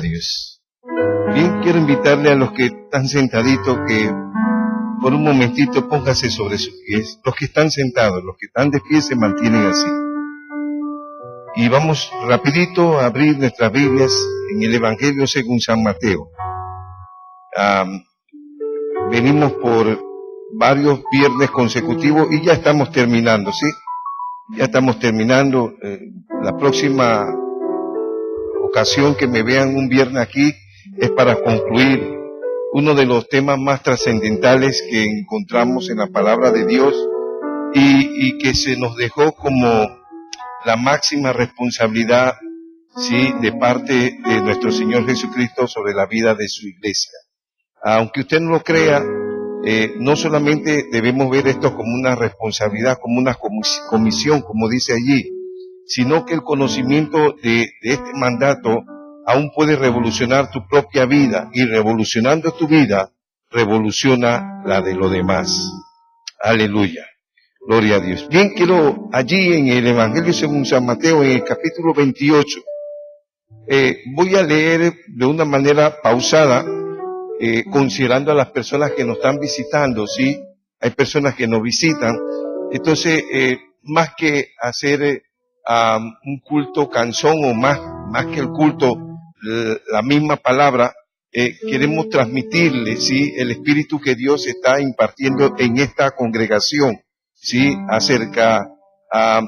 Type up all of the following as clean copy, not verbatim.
Dios. Bien, quiero invitarle a los que están sentaditos que por un momentito póngase sobre sus pies. Los que están sentados, los que están de pie se mantienen así. Y vamos rapidito a abrir nuestras Biblias en el Evangelio según San Mateo. Venimos por varios viernes consecutivos y ya estamos terminando, ¿sí? Ya estamos terminando. La próxima ocasión que me vean un viernes aquí es para concluir uno de los temas más trascendentales que encontramos en la palabra de Dios y que se nos dejó como la máxima responsabilidad, sí, de parte de nuestro Señor Jesucristo sobre la vida de su iglesia. Aunque usted no lo crea, no solamente debemos ver esto como una responsabilidad, como una comisión, como dice allí, sino que el conocimiento de este mandato aún puede revolucionar tu propia vida, y revolucionando tu vida, revoluciona la de los demás. Aleluya. Gloria a Dios. Bien, quiero allí en el Evangelio según San Mateo, en el capítulo 28, voy a leer de una manera pausada, considerando a las personas que nos están visitando, ¿sí? Hay personas que nos visitan. Entonces, más que hacer un culto canzón o más que el culto, la misma palabra, queremos transmitirle, ¿sí?, el espíritu que Dios está impartiendo en esta congregación, ¿sí?, acerca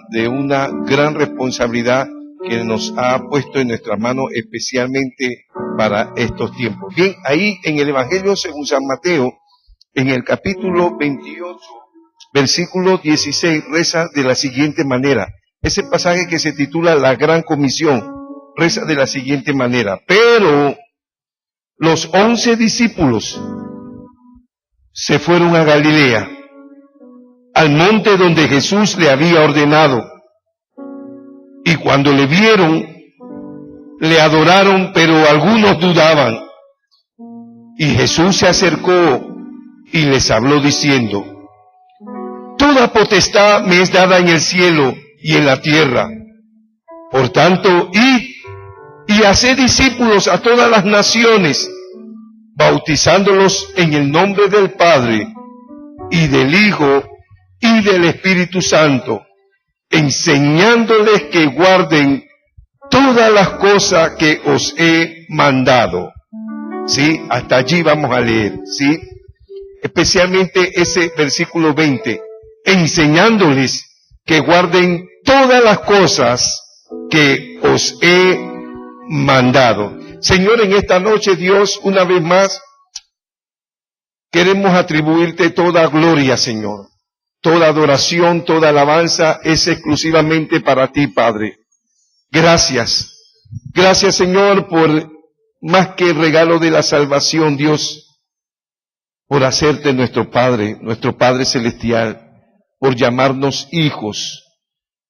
de una gran responsabilidad que nos ha puesto en nuestras manos especialmente para estos tiempos. Bien, ahí en el Evangelio según San Mateo, en el capítulo 28, versículo 16, reza de la siguiente manera. Ese pasaje que se titula La Gran Comisión, reza de la siguiente manera: pero los 11 discípulos se fueron a Galilea, al monte donde Jesús le había ordenado. Y cuando le vieron, le adoraron, pero algunos dudaban. Y Jesús se acercó y les habló diciendo: toda potestad me es dada en el cielo y en la tierra. Por tanto, id y haced discípulos a todas las naciones, bautizándolos en el nombre del Padre y del Hijo y del Espíritu Santo, enseñándoles que guarden todas las cosas que os he mandado. ¿Sí? Hasta allí vamos a leer, ¿sí? Especialmente ese versículo 20, enseñándoles que guarden todas las cosas que os he mandado. Señor, en esta noche, Dios, una vez más, queremos atribuirte toda gloria, Señor. Toda adoración, toda alabanza es exclusivamente para ti, Padre. Gracias. Gracias, Señor, por más que el regalo de la salvación, Dios, por hacerte nuestro Padre Celestial, por llamarnos hijos,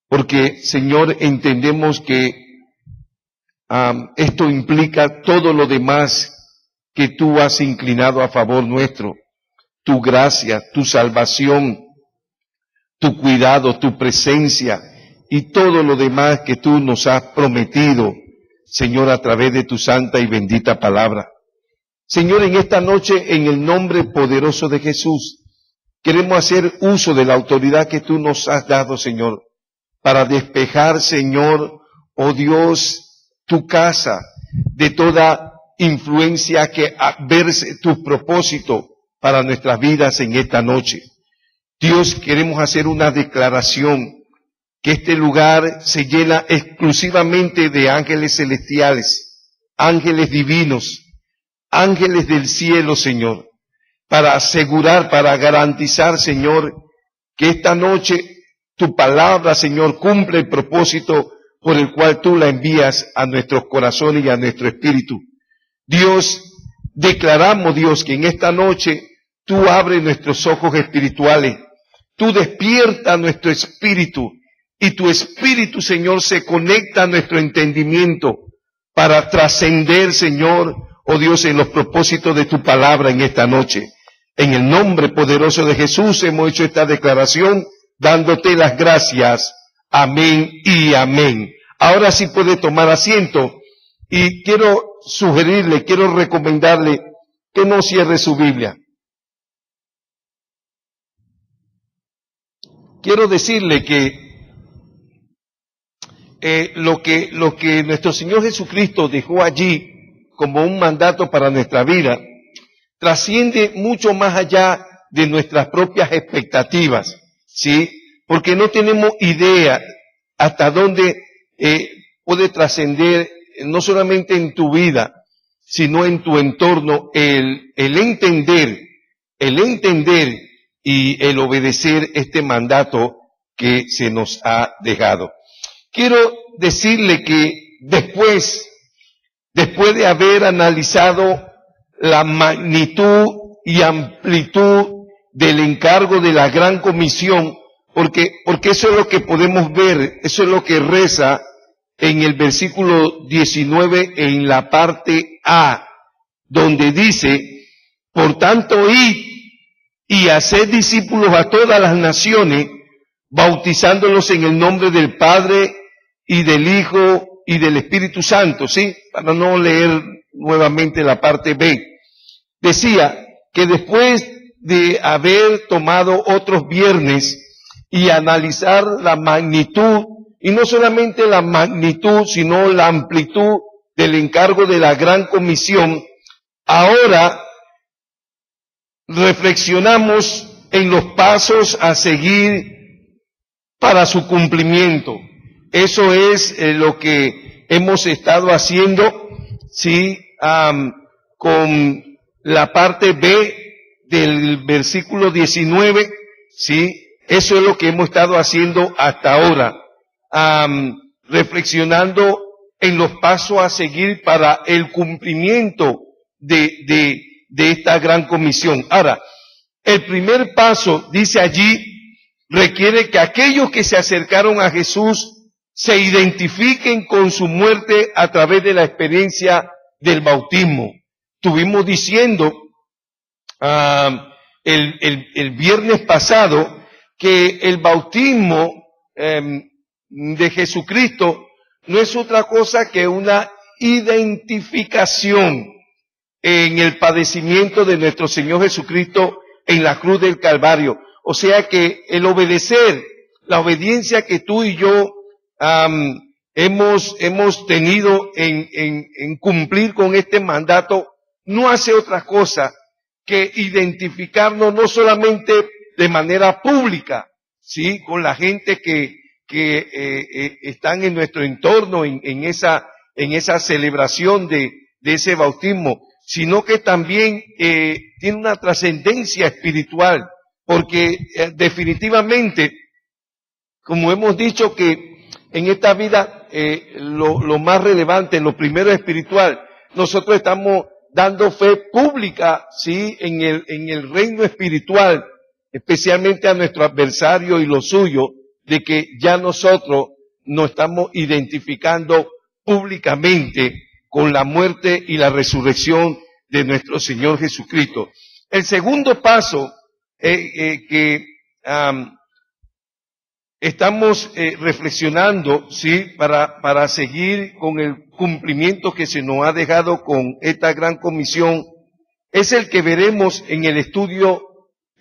porque, Señor, entendemos que esto implica todo lo demás que tú has inclinado a favor nuestro, tu gracia, tu salvación, tu cuidado, tu presencia y todo lo demás que tú nos has prometido, Señor, a través de tu santa y bendita palabra. Señor, en esta noche, en el nombre poderoso de Jesús, queremos hacer uso de la autoridad que tú nos has dado, Señor, para despejar, Señor, oh Dios, tu casa de toda influencia que adverse tu propósito para nuestras vidas en esta noche. Dios, queremos hacer una declaración, que este lugar se llena exclusivamente de ángeles celestiales, ángeles divinos, ángeles del cielo, Señor, para asegurar, para garantizar, Señor, que esta noche tu palabra, Señor, cumple el propósito por el cual tú la envías a nuestros corazones y a nuestro espíritu. Dios, declaramos, Dios, que en esta noche tú abres nuestros ojos espirituales, tú despiertas nuestro espíritu, y tu espíritu, Señor, se conecta a nuestro entendimiento para trascender, Señor, oh Dios, en los propósitos de tu palabra en esta noche. En el nombre poderoso de Jesús hemos hecho esta declaración, dándote las gracias. Amén y amén. Ahora sí puede tomar asiento y quiero sugerirle, quiero recomendarle que no cierre su Biblia. Quiero decirle que lo que nuestro Señor Jesucristo dejó allí como un mandato para nuestra vida trasciende mucho más allá de nuestras propias expectativas, ¿sí? Porque no tenemos idea hasta dónde puede trascender, no solamente en tu vida, sino en tu entorno, el entender y el obedecer este mandato que se nos ha dejado. Quiero decirle que después de haber analizado la magnitud y amplitud del encargo de la Gran Comisión, porque eso es lo que podemos ver, eso es lo que reza en el versículo 19 en la parte A, donde dice, por tanto, id y haced discípulos a todas las naciones, bautizándolos en el nombre del Padre y del Hijo y del Espíritu Santo, ¿sí? Para no leer nuevamente la parte B. Decía que después de haber tomado otros viernes y analizar la magnitud, y no solamente la magnitud, sino la amplitud del encargo de la Gran Comisión, ahora reflexionamos en los pasos a seguir para su cumplimiento. Eso es lo que hemos estado haciendo, sí, con la parte B del versículo 19, sí, eso es lo que hemos estado haciendo hasta ahora, reflexionando en los pasos a seguir para el cumplimiento de esta gran comisión. Ahora, el primer paso, dice allí, requiere que aquellos que se acercaron a Jesús se identifiquen con su muerte a través de la experiencia del bautismo. Estuvimos diciendo el viernes pasado que el bautismo de Jesucristo no es otra cosa que una identificación en el padecimiento de nuestro Señor Jesucristo en la cruz del Calvario. O sea que el obedecer, la obediencia que tú y yo hemos tenido en cumplir con este mandato, no hace otra cosa que identificarnos no solamente de manera pública, ¿sí? Con la gente que están en nuestro entorno, en esa celebración de ese bautismo, sino que también tiene una trascendencia espiritual, porque definitivamente, como hemos dicho que en esta vida lo más relevante, lo primero es espiritual, nosotros estamos dando fe pública, sí, en el reino espiritual, especialmente a nuestro adversario y lo suyo, de que ya nosotros nos estamos identificando públicamente con la muerte y la resurrección de nuestro Señor Jesucristo. El segundo paso que estamos reflexionando, sí, para seguir con el cumplimiento que se nos ha dejado con esta gran comisión, es el que veremos en el estudio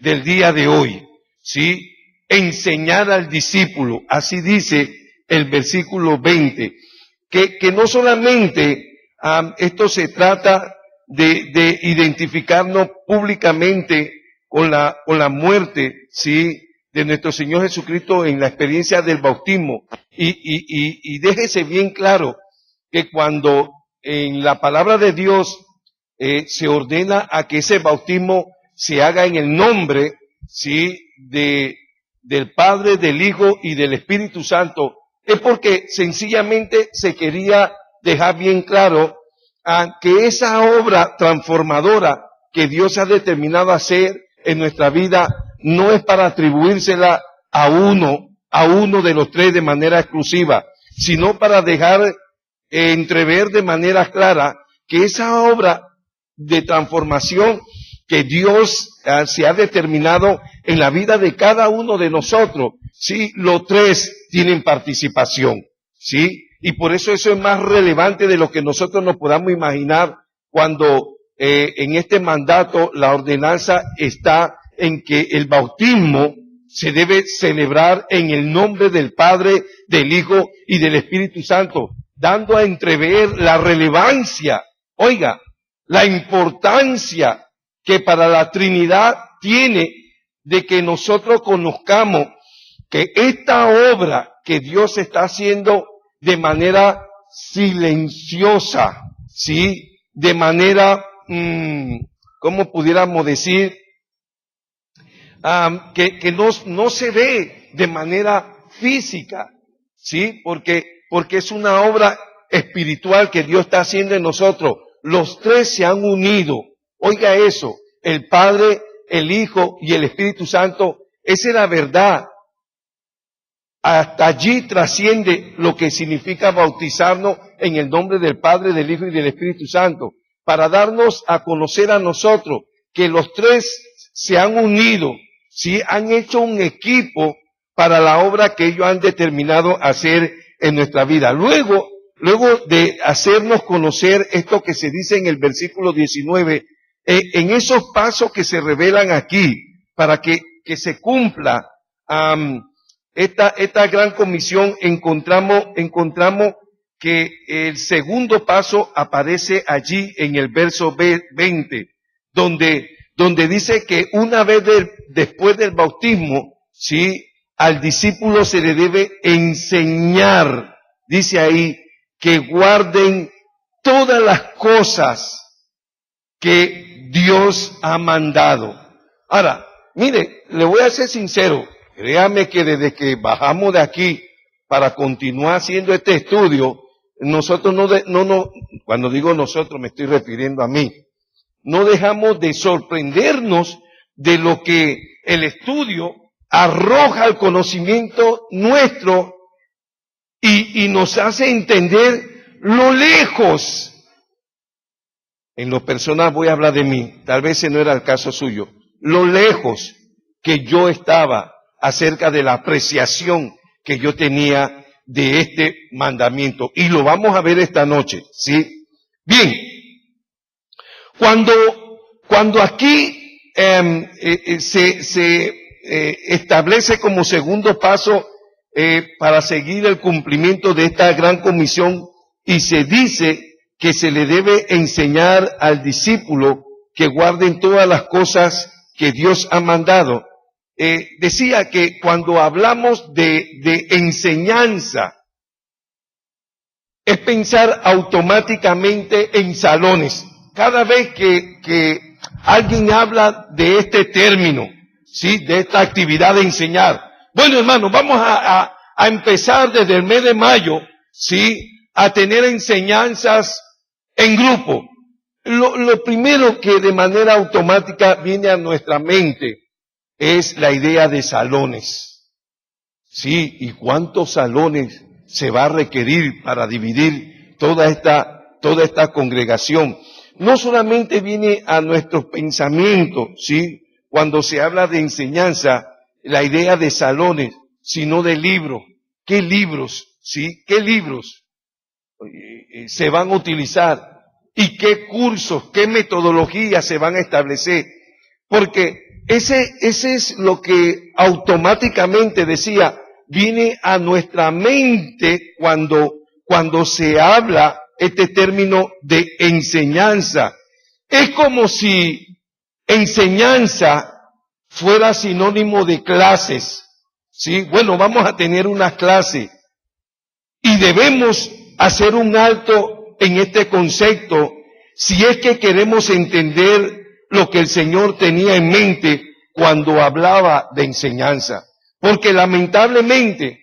del día de hoy, sí, enseñar al discípulo, así dice el versículo 20, que no solamente esto se trata de identificarnos públicamente con la muerte, sí, de nuestro Señor Jesucristo en la experiencia del bautismo. Y déjese bien claro que cuando en la palabra de Dios se ordena a que ese bautismo se haga en el nombre, sí, del Padre, del Hijo y del Espíritu Santo, es porque sencillamente se quería dejar bien claro que esa obra transformadora que Dios ha determinado hacer en nuestra vida no es para atribuírsela a uno de los tres de manera exclusiva, sino para dejar entrever de manera clara que esa obra de transformación que Dios se ha determinado en la vida de cada uno de nosotros, sí, los tres tienen participación, sí, Y por eso es más relevante de lo que nosotros nos podamos imaginar cuando en este mandato la ordenanza está en que el bautismo se debe celebrar en el nombre del Padre, del Hijo y del Espíritu Santo, dando a entrever la relevancia, oiga, la importancia que para la Trinidad tiene de que nosotros conozcamos que esta obra que Dios está haciendo de manera silenciosa, ¿sí? De manera, ¿cómo pudiéramos decir? Que no se ve de manera física, ¿sí? Porque es una obra espiritual que Dios está haciendo en nosotros. Los tres se han unido. Oiga eso, el Padre, el Hijo y el Espíritu Santo. Esa es la verdad. Hasta allí trasciende lo que significa bautizarnos en el nombre del Padre, del Hijo y del Espíritu Santo, para darnos a conocer a nosotros que los tres se han unido, ¿sí? Han hecho un equipo para la obra que ellos han determinado hacer en nuestra vida. Luego de hacernos conocer esto que se dice en el versículo 19, en esos pasos que se revelan aquí, para que se cumpla esta gran comisión, encontramos que el segundo paso aparece allí en el verso 20, donde dice que una vez después del bautismo, sí, al discípulo se le debe enseñar, dice ahí, que guarden todas las cosas que Dios ha mandado. Ahora, mire, le voy a ser sincero, créame que desde que bajamos de aquí para continuar haciendo este estudio, nosotros cuando digo nosotros me estoy refiriendo a mí, no dejamos de sorprendernos de lo que el estudio arroja al conocimiento nuestro y nos hace entender lo lejos. En lo personal voy a hablar de mí, tal vez ese no era el caso suyo, lo lejos que yo estaba acerca de la apreciación que yo tenía de este mandamiento. Y lo vamos a ver esta noche, ¿sí? Bien, cuando aquí se establece como segundo paso para seguir el cumplimiento de esta gran comisión y se dice que se le debe enseñar al discípulo que guarden todas las cosas que Dios ha mandado. Decía que cuando hablamos de enseñanza, es pensar automáticamente en salones. Cada vez que alguien habla de este término, ¿sí? De esta actividad de enseñar. Bueno, hermano, vamos a empezar desde el mes de mayo, ¿sí? A tener enseñanzas en grupo. Lo primero que de manera automática viene a nuestra mente es la idea de salones. Sí, ¿y cuántos salones se va a requerir para dividir toda esta congregación? No solamente viene a nuestros pensamientos, ¿sí? Cuando se habla de enseñanza, la idea de salones, sino de libros. ¿Qué libros, sí? ¿Qué libros se van a utilizar? ¿Y qué cursos, qué metodologías se van a establecer? Porque ese es lo que automáticamente decía, viene a nuestra mente cuando se habla este término de enseñanza. Es como si enseñanza fuera sinónimo de clases, ¿sí? Bueno, vamos a tener una clase y debemos hacer un alto en este concepto si es que queremos entender lo que el Señor tenía en mente cuando hablaba de enseñanza. Porque lamentablemente,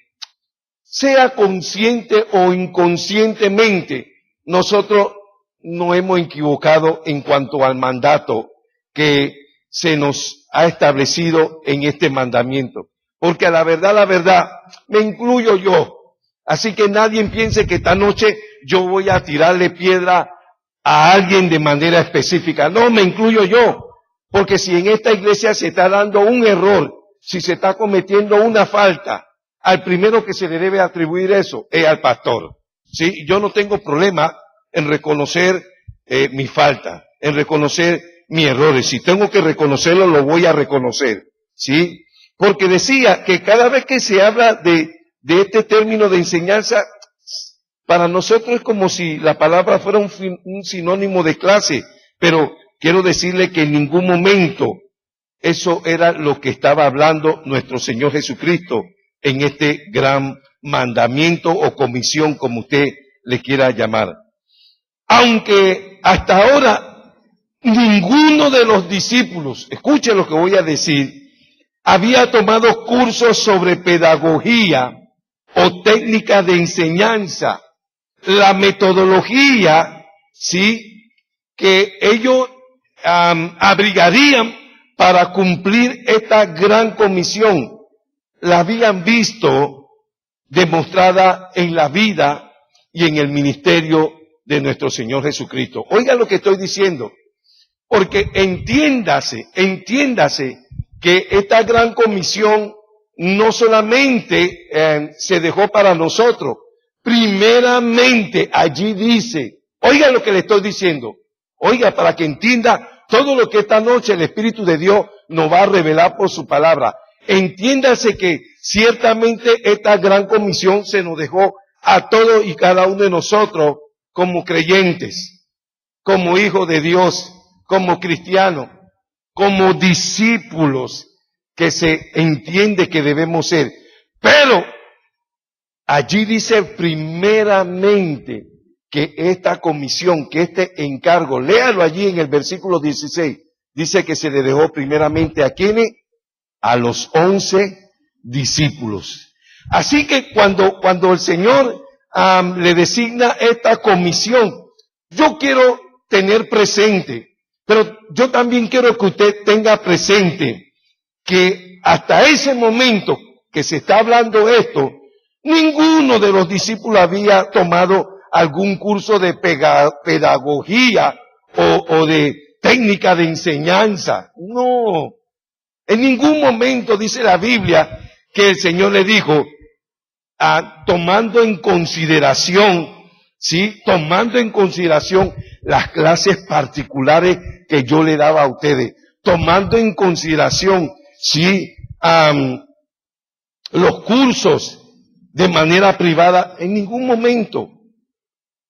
sea consciente o inconscientemente, nosotros nos hemos equivocado en cuanto al mandato que se nos ha establecido en este mandamiento. Porque a la verdad, me incluyo yo. Así que nadie piense que esta noche yo voy a tirarle piedra a alguien de manera específica. No, me incluyo yo. Porque si en esta iglesia se está dando un error, si se está cometiendo una falta, al primero que se le debe atribuir eso es al pastor. ¿sí? Yo no tengo problema en reconocer mi falta, en reconocer mis errores. Si tengo que reconocerlo, lo voy a reconocer, ¿sí? Porque decía que cada vez que se habla de este término de enseñanza, para nosotros es como si la palabra fuera un sinónimo de clase, pero quiero decirle que en ningún momento eso era lo que estaba hablando nuestro Señor Jesucristo en este gran mandamiento o comisión, como usted le quiera llamar. Aunque hasta ahora ninguno de los discípulos, escuche lo que voy a decir, había tomado cursos sobre pedagogía o técnicas de enseñanza, la metodología, ¿sí?, que ellos abrigarían para cumplir esta gran comisión, la habían visto demostrada en la vida y en el ministerio de nuestro Señor Jesucristo. Oiga lo que estoy diciendo, porque entiéndase que esta gran comisión no solamente se dejó para nosotros, primeramente allí dice, oiga lo que le estoy diciendo, oiga para que entienda todo lo que esta noche el Espíritu de Dios nos va a revelar por su palabra. Entiéndase que ciertamente esta gran comisión se nos dejó a todos y cada uno de nosotros como creyentes, como hijos de Dios, como cristianos, como discípulos que se entiende que debemos ser. Pero allí dice primeramente que esta comisión, que este encargo, léalo allí en el versículo 16, dice que se le dejó primeramente a quienes, a los 11 discípulos. Así que cuando el Señor le designa esta comisión, yo quiero tener presente, pero yo también quiero que usted tenga presente que hasta ese momento que se está hablando esto, ninguno de los discípulos había tomado algún curso de pedagogía o de técnica de enseñanza. No. En ningún momento dice la Biblia que el Señor le dijo, tomando en consideración, ¿sí? Tomando en consideración las clases particulares que yo le daba a ustedes, tomando en consideración, ¿sí? Los cursos de manera privada, en ningún momento.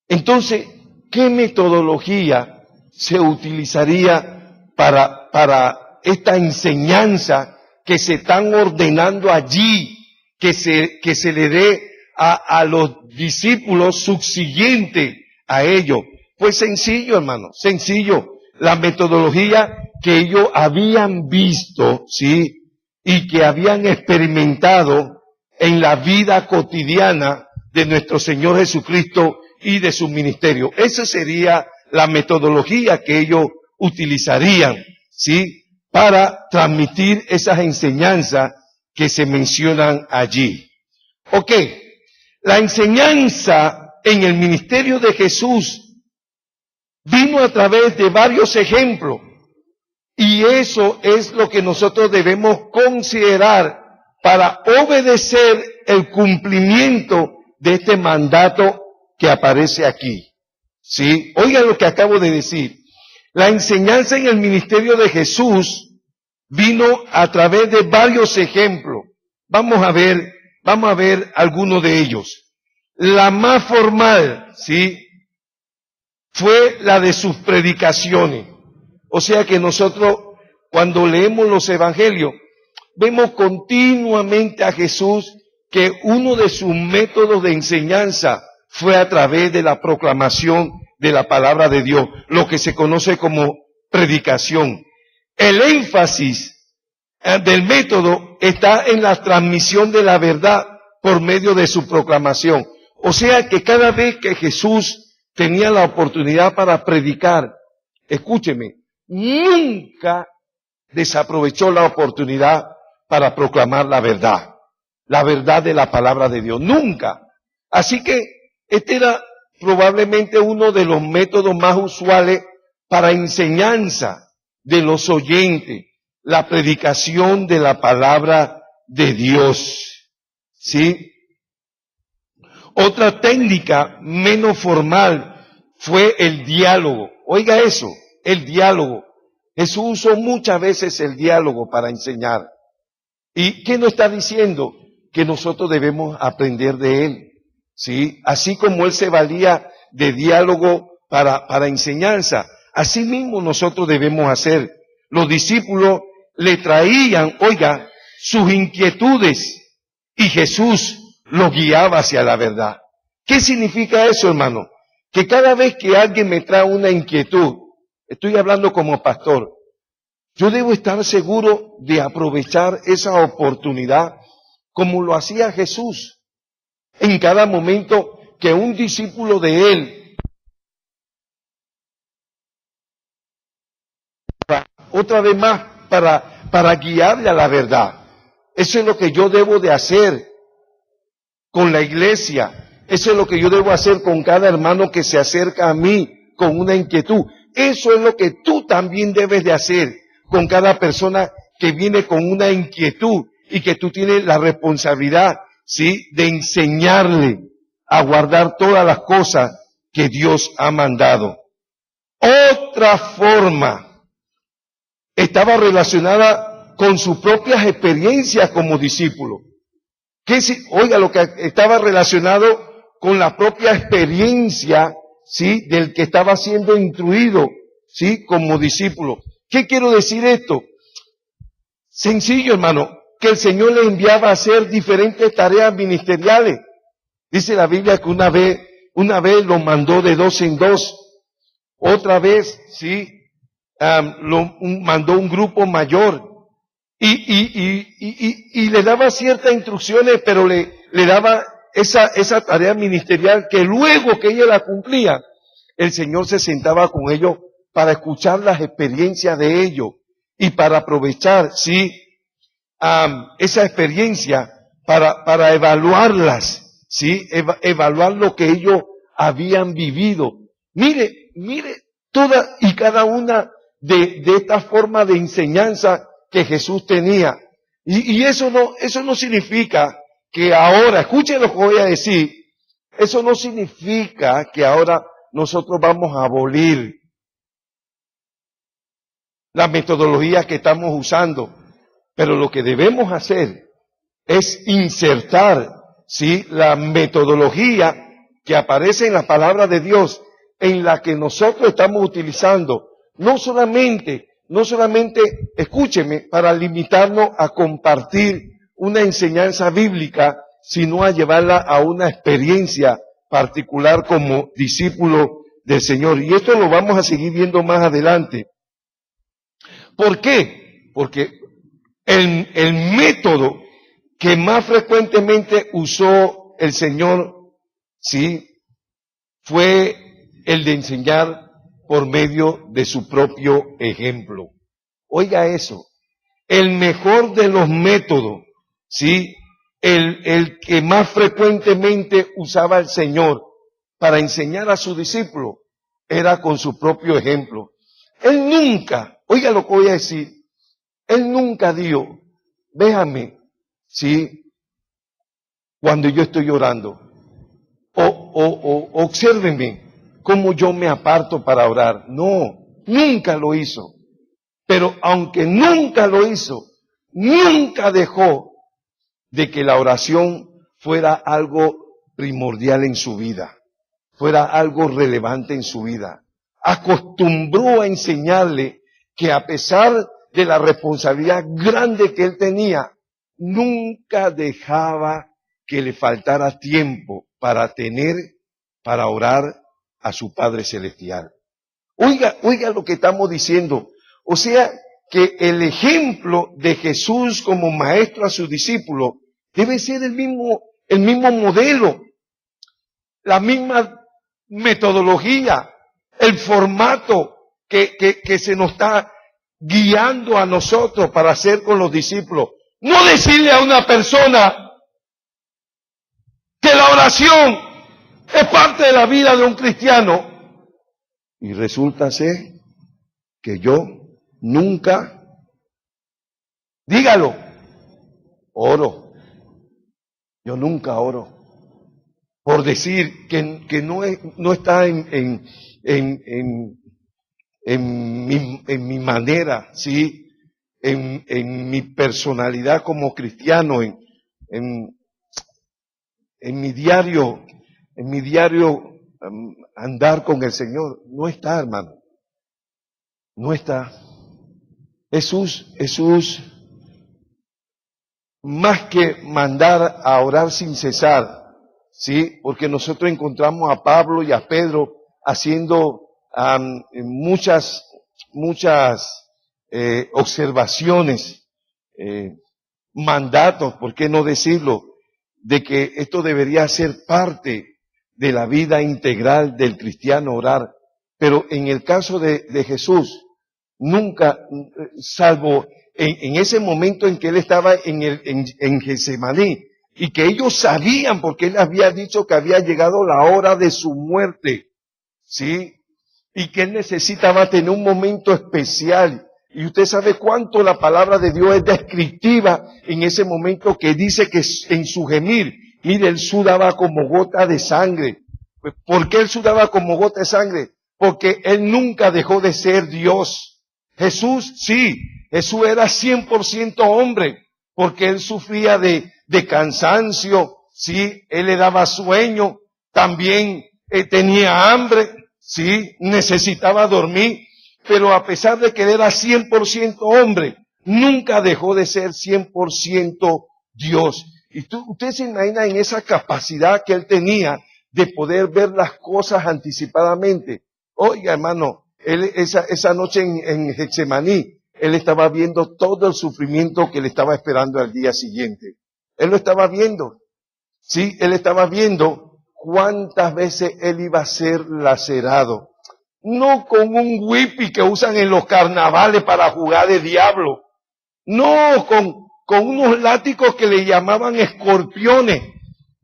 Entonces, ¿qué metodología se utilizaría para esta enseñanza que se están ordenando allí, que se le dé a los discípulos subsiguiente a ellos? Pues sencillo, hermano, sencillo. La metodología que ellos habían visto, ¿sí? Y que habían experimentado en la vida cotidiana de nuestro Señor Jesucristo y de su ministerio. Esa sería la metodología que ellos utilizarían, ¿sí? Para transmitir esas enseñanzas que se mencionan allí. Ok, la enseñanza en el ministerio de Jesús vino a través de varios ejemplos, y eso es lo que nosotros debemos considerar para obedecer el cumplimiento de este mandato que aparece aquí. ¿Sí? Oigan lo que acabo de decir. La enseñanza en el ministerio de Jesús vino a través de varios ejemplos. Vamos a ver algunos de ellos. La más formal, ¿sí?, fue la de sus predicaciones. O sea que nosotros, cuando leemos los evangelios, vemos continuamente a Jesús que uno de sus métodos de enseñanza fue a través de la proclamación de la palabra de Dios, lo que se conoce como predicación. El énfasis del método está en la transmisión de la verdad por medio de su proclamación. O sea que cada vez que Jesús tenía la oportunidad para predicar, escúcheme, nunca desaprovechó la oportunidad para proclamar la verdad de la palabra de Dios, nunca. Así que este era probablemente uno de los métodos más usuales para enseñanza de los oyentes, la predicación de la palabra de Dios. ¿Sí? Otra técnica menos formal fue el diálogo. Oiga eso, el diálogo. Jesús usó muchas veces el diálogo para enseñar. ¿Y qué nos está diciendo? Que nosotros debemos aprender de él. ¿Sí? Así como él se valía de diálogo para enseñanza, así mismo nosotros debemos hacer. Los discípulos le traían, oiga, sus inquietudes y Jesús los guiaba hacia la verdad. ¿Qué significa eso, hermano? Que cada vez que alguien me trae una inquietud, estoy hablando como pastor, yo debo estar seguro de aprovechar esa oportunidad como lo hacía Jesús. En cada momento que un discípulo de él, otra vez más, para guiarle a la verdad. Eso es lo que yo debo de hacer con la iglesia. Eso es lo que yo debo hacer con cada hermano que se acerca a mí con una inquietud. Eso es lo que tú también debes de hacer con cada persona que viene con una inquietud y que tú tienes la responsabilidad, ¿sí?, de enseñarle a guardar todas las cosas que Dios ha mandado. Otra forma estaba relacionada con sus propias experiencias como discípulo. Oiga, lo que estaba relacionado con la propia experiencia, ¿sí?, del que estaba siendo instruido, ¿sí?, como discípulo. ¿Qué quiero decir esto? Sencillo, hermano, que el Señor le enviaba a hacer diferentes tareas ministeriales. Dice la Biblia que una vez lo mandó de 2 en 2, otra vez, ¿sí?, mandó un grupo mayor. Y le daba ciertas instrucciones, pero le daba esa tarea ministerial que luego que ella la cumplía, el Señor se sentaba con ellos para escuchar las experiencias de ellos y para aprovechar, sí, esa experiencia para evaluarlas, sí, evaluar lo que ellos habían vivido. Mire toda y cada una de estas formas de enseñanza que Jesús tenía. Y eso no significa que ahora, escuchen lo que voy a decir, eso no significa que ahora nosotros vamos a abolir la metodología que estamos usando, pero lo que debemos hacer es insertar, ¿sí?, la metodología que aparece en la palabra de Dios, en la que nosotros estamos utilizando, no solamente, escúcheme, para limitarnos a compartir una enseñanza bíblica, sino a llevarla a una experiencia particular como discípulo del Señor. Y esto lo vamos a seguir viendo más adelante. ¿Por qué? Porque el método que más frecuentemente usó el Señor, sí, fue el de enseñar por medio de su propio ejemplo. Oiga eso, el mejor de los métodos, sí, el que más frecuentemente usaba el Señor para enseñar a sus discípulos era con su propio ejemplo. Él nunca, oiga lo que voy a decir, él nunca dijo, véjame, sí, cuando yo estoy orando, o obsérvenme cómo yo me aparto para orar. No, nunca lo hizo. Pero aunque nunca lo hizo, nunca dejó de que la oración fuera algo primordial en su vida, fuera algo relevante en su vida. Acostumbró a enseñarle que a pesar de la responsabilidad grande que él tenía, nunca dejaba que le faltara tiempo para orar a su Padre Celestial. Oiga lo que estamos diciendo. O sea, que el ejemplo de Jesús como maestro a sus discípulos debe ser el mismo modelo, la misma metodología, el formato que se nos está guiando a nosotros para hacer con los discípulos. No decirle a una persona que la oración es parte de la vida de un cristiano y resulta ser que yo nunca, dígalo, oro. Yo nunca oro. por decir que no está en mi manera, ¿sí? En mi personalidad como cristiano, en mi diario, andar con el Señor. No está, hermano. No está. Jesús, más que mandar a orar sin cesar, ¿sí? Porque nosotros encontramos a Pablo y a Pedro haciendo muchas observaciones, mandatos, ¿por qué no decirlo? De que esto debería ser parte de la vida integral del cristiano, orar. Pero en el caso de Jesús, nunca, salvo en ese momento en que él estaba en Getsemaní, y que ellos sabían, porque él había dicho que había llegado la hora de su muerte, ¿sí? Y que él necesitaba tener un momento especial. Y usted sabe cuánto la palabra de Dios es descriptiva en ese momento, que dice que en su gemir, mire, él sudaba como gota de sangre. ¿Por qué él sudaba como gota de sangre? Porque él nunca dejó de ser Dios. Jesús, sí, Jesús era 100% hombre, porque él sufría de cansancio, sí, él le daba sueño, también tenía hambre, sí, necesitaba dormir, pero a pesar de que él era 100% hombre, nunca dejó de ser 100% Dios. Y usted se imagina en esa capacidad que él tenía de poder ver las cosas anticipadamente. Oiga, hermano, él esa noche en Getsemaní, él estaba viendo todo el sufrimiento que le estaba esperando al día siguiente. Él lo estaba viendo. Sí, él estaba viendo cuántas veces él iba a ser lacerado. No con un whippy que usan en los carnavales para jugar de diablo. No, con unos látigos que le llamaban escorpiones.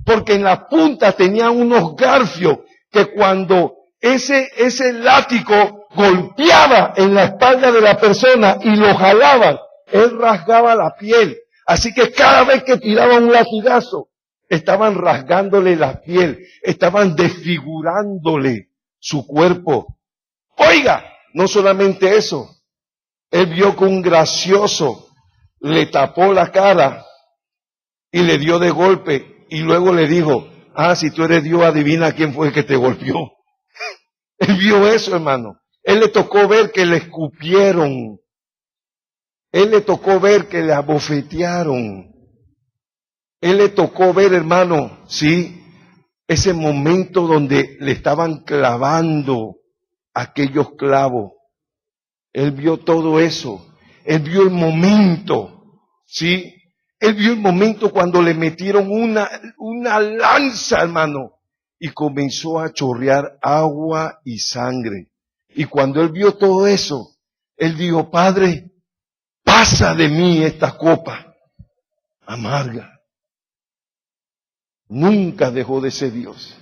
Porque en la punta tenían unos garfios que cuando ese látigo golpeaba en la espalda de la persona y lo jalaban, él rasgaba la piel. Así que cada vez que tiraba un latigazo, estaban rasgándole la piel, estaban desfigurándole su cuerpo. Oiga, no solamente eso, él vio que un gracioso le tapó la cara y le dio de golpe y luego le dijo, si tú eres Dios, adivina quién fue el que te golpeó. Él vio eso, hermano. Él le tocó ver que le escupieron. Él le tocó ver que le abofetearon. Él le tocó ver, hermano, sí, ese momento donde le estaban clavando aquellos clavos. Él vio todo eso. Él vio el momento, sí. Él vio el momento cuando le metieron una lanza, hermano, y comenzó a chorrear agua y sangre. Y cuando él vio todo eso, él dijo, Padre, pasa de mí esta copa amarga. Nunca dejó de ser Dios.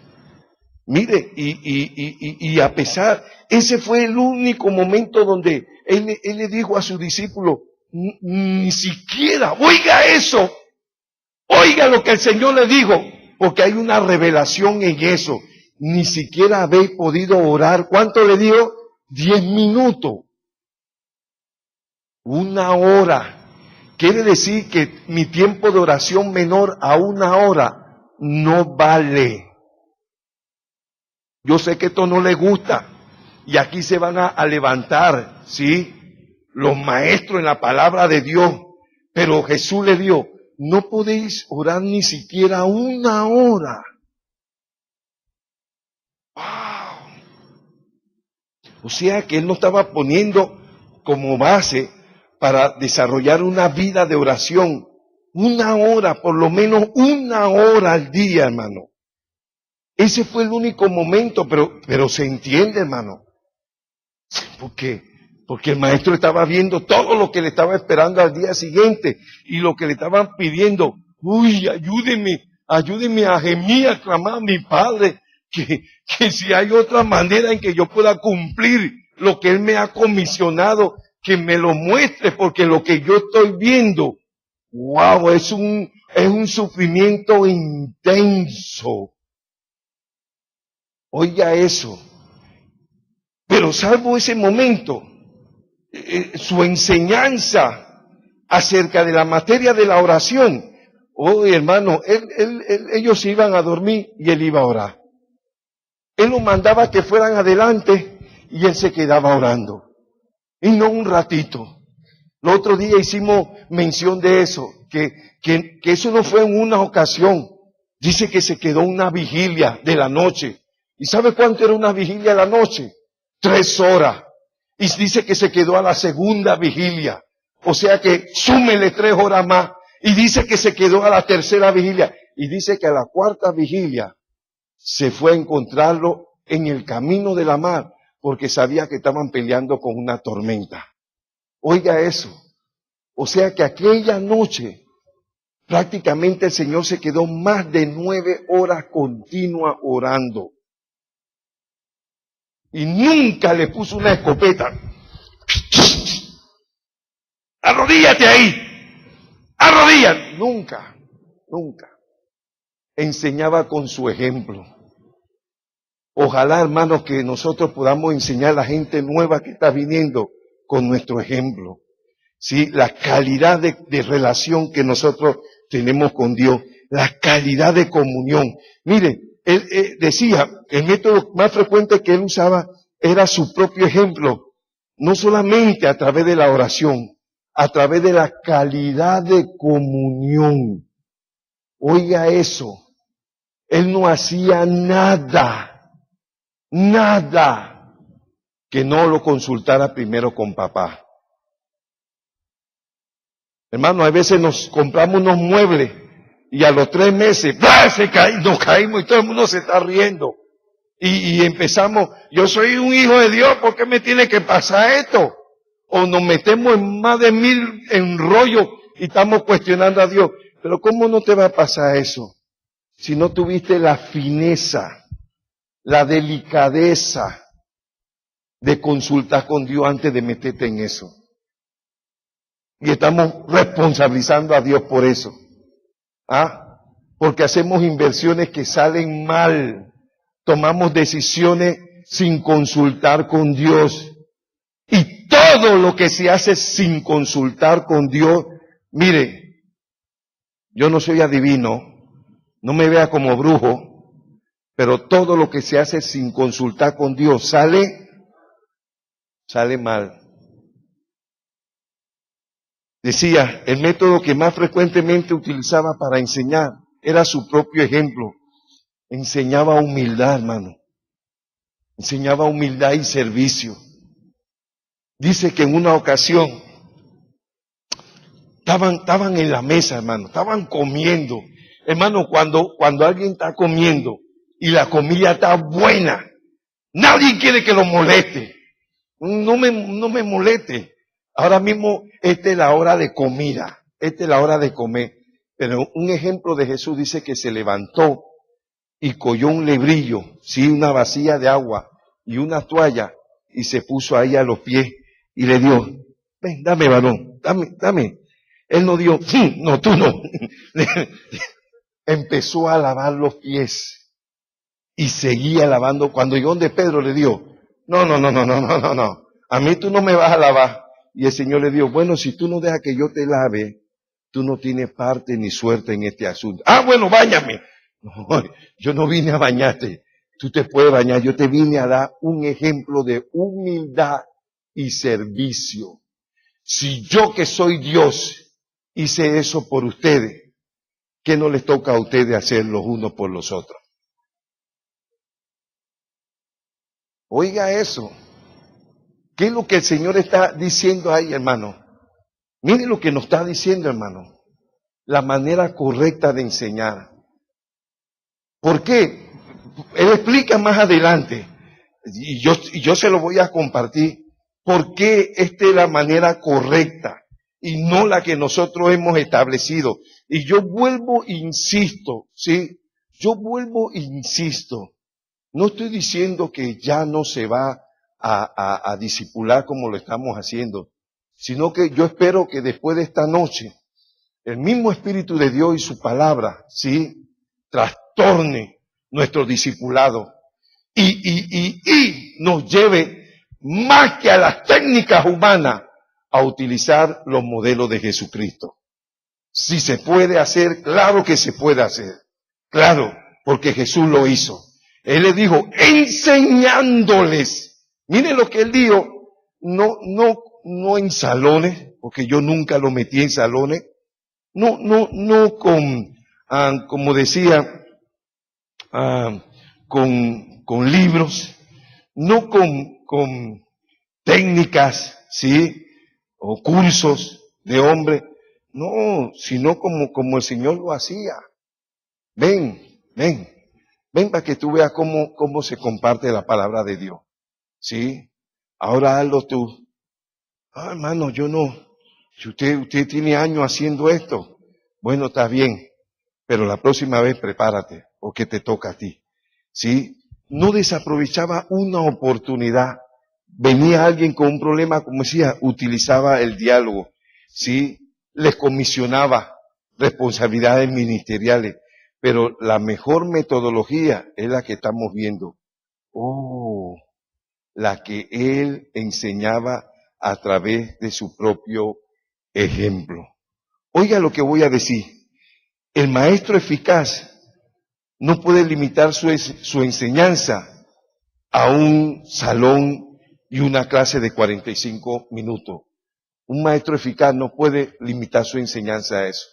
Mire, y a pesar, ese fue el único momento donde él le dijo a su discípulo, ni siquiera, oiga eso, oiga lo que el Señor le dijo, porque hay una revelación en eso. Ni siquiera habéis podido orar. ¿Cuánto le dijo? 10 minutos. 1 hora. Quiere decir que mi tiempo de oración menor a 1 hora no vale. Yo sé que esto no le gusta. Y aquí se van a levantar, ¿sí? Los maestros en la palabra de Dios. Pero Jesús le dio, no podéis orar ni siquiera 1 hora. ¡Wow! O sea que él no estaba poniendo como base para desarrollar una vida de oración. 1 hora, por lo menos 1 hora al día, hermano. Ese fue el único momento, pero se entiende, hermano. Porque el maestro estaba viendo todo lo que le estaba esperando al día siguiente y lo que le estaban pidiendo. Uy, ayúdeme a gemir, a clamar a mi Padre, que si hay otra manera en que yo pueda cumplir lo que Él me ha comisionado, que me lo muestre, porque lo que yo estoy viendo, wow, es un sufrimiento intenso. Oiga eso. Pero salvo ese momento, su enseñanza acerca de la materia de la oración, oh hermano, ellos iban a dormir y él iba a orar. Él los mandaba que fueran adelante y él se quedaba orando. Y no un ratito. El otro día hicimos mención de eso, que eso no fue en una ocasión. Dice que se quedó una vigilia de la noche. ¿Y sabe cuánto era una vigilia de la noche? 3 horas. Y dice que se quedó a la segunda vigilia. O sea que súmele 3 horas más. Y dice que se quedó a la tercera vigilia. Y dice que a la cuarta vigilia se fue a encontrarlo en el camino de la mar, porque sabía que estaban peleando con una tormenta. Oiga eso. O sea que aquella noche prácticamente el Señor se quedó más de 9 horas continuas orando. Y nunca le puso una escopeta. Arrodíllate ahí. Arrodíllate. Nunca, nunca. Enseñaba con su ejemplo. Ojalá, hermanos, que nosotros podamos enseñar a la gente nueva que está viniendo con nuestro ejemplo. ¿Sí? La calidad de relación que nosotros tenemos con Dios, la calidad de comunión. Mire, él decía, el método más frecuente que él usaba era su propio ejemplo, no solamente a través de la oración, a través de la calidad de comunión. Oiga eso, él no hacía nada que no lo consultara primero con papá. Hermano, a veces nos compramos unos muebles y a los 3 meses nos caímos y todo el mundo se está riendo. Y empezamos, yo soy un hijo de Dios, ¿por qué me tiene que pasar esto? O nos metemos en más de 1000 enrollos y estamos cuestionando a Dios. Pero ¿cómo no te va a pasar eso? Si no tuviste la fineza, la delicadeza de consultar con Dios antes de meterte en eso. Y estamos responsabilizando a Dios por eso. ¿Ah? Porque hacemos inversiones que salen mal. Tomamos decisiones sin consultar con Dios. Y todo lo que se hace sin consultar con Dios, mire, yo no soy adivino, no me vea como brujo, pero todo lo que se hace sin consultar con Dios sale mal. Decía, el método que más frecuentemente utilizaba para enseñar era su propio ejemplo. Enseñaba humildad, hermano. Enseñaba humildad y servicio. Dice que en una ocasión estaban en la mesa, hermano, estaban comiendo. Hermano, cuando alguien está comiendo y la comida está buena, nadie quiere que lo moleste. No me moleste. Ahora mismo, esta es la hora de comida, esta es la hora de comer. Pero un ejemplo de Jesús dice que se levantó y cogió un lebrillo, sí, una vasija de agua y una toalla y se puso ahí a los pies y le dio, ven, dame varón, dame. Él no dio, no, tú no. Empezó a lavar los pies y seguía lavando. Cuando llegó donde Pedro le dio, no. A mí tú no me vas a lavar. Y el Señor le dijo, bueno, si tú no dejas que yo te lave, tú no tienes parte ni suerte en este asunto. Ah, bueno, báñame. No, yo no vine a bañarte. Tú te puedes bañar. Yo te vine a dar un ejemplo de humildad y servicio. Si yo que soy Dios hice eso por ustedes, ¿qué no les toca a ustedes hacer los unos por los otros? Oiga eso. ¿Qué es lo que el Señor está diciendo ahí, hermano? Miren lo que nos está diciendo, hermano. La manera correcta de enseñar. ¿Por qué? Él explica más adelante. Y yo se lo voy a compartir. ¿Por qué esta es la manera correcta y no la que nosotros hemos establecido? Y yo vuelvo, insisto, ¿sí? No estoy diciendo que ya no se va a discipular como lo estamos haciendo, sino que yo espero que después de esta noche, el mismo Espíritu de Dios y su palabra, ¿sí? Trastorne nuestro discipulado. y nos lleve más que a las técnicas humanas a utilizar los modelos de Jesucristo. Si se puede hacer, claro que se puede hacer. Claro, porque Jesús lo hizo. Él le dijo, enseñándoles. Miren lo que él dijo, no en salones, porque yo nunca lo metí en salones. No con, como decía, con libros, no con técnicas, ¿sí? O cursos de hombre. No, sino como el Señor lo hacía. Ven para que tú veas cómo se comparte la palabra de Dios. ¿Sí? Ahora hazlo tú. Hermano, yo no. Si usted tiene años haciendo esto, bueno, está bien. Pero la próxima vez prepárate, porque te toca a ti. ¿Sí? No desaprovechaba una oportunidad. Venía alguien con un problema, como decía, utilizaba el diálogo. ¿Sí? Les comisionaba responsabilidades ministeriales. Pero la mejor metodología es la que estamos viendo. La que él enseñaba a través de su propio ejemplo. Oiga lo que voy a decir. El maestro eficaz no puede limitar su enseñanza a un salón y una clase de 45 minutos. Un maestro eficaz no puede limitar su enseñanza a eso.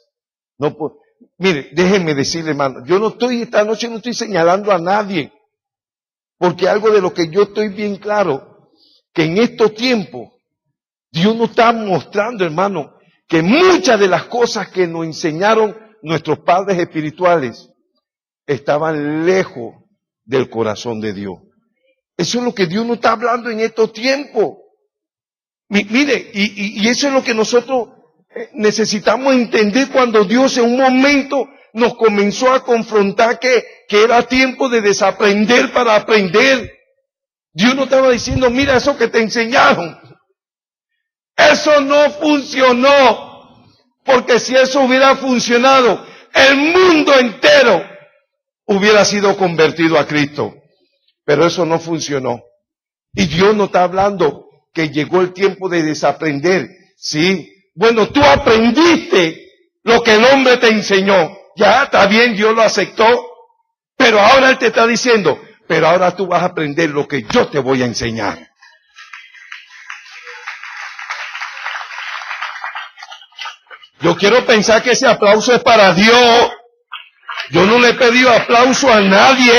No puede. Mire, déjenme decirle, hermano, esta noche no estoy señalando a nadie, porque algo de lo que yo estoy bien claro, que en estos tiempos, Dios nos está mostrando, hermano, que muchas de las cosas que nos enseñaron nuestros padres espirituales estaban lejos del corazón de Dios. Eso es lo que Dios nos está hablando en estos tiempos. Mire, y eso es lo que nosotros necesitamos entender cuando Dios en un momento nos comenzó a confrontar que era tiempo de desaprender para aprender. Dios nos estaba diciendo, mira eso que te enseñaron. Eso no funcionó. Porque si eso hubiera funcionado, el mundo entero hubiera sido convertido a Cristo. Pero eso no funcionó. Y Dios nos está hablando que llegó el tiempo de desaprender. Sí. Bueno, tú aprendiste lo que el hombre te enseñó. Ya, está bien, Dios lo aceptó. Pero ahora Él te está diciendo, pero ahora tú vas a aprender lo que yo te voy a enseñar. Yo quiero pensar que ese aplauso es para Dios. Yo no le he pedido aplauso a nadie.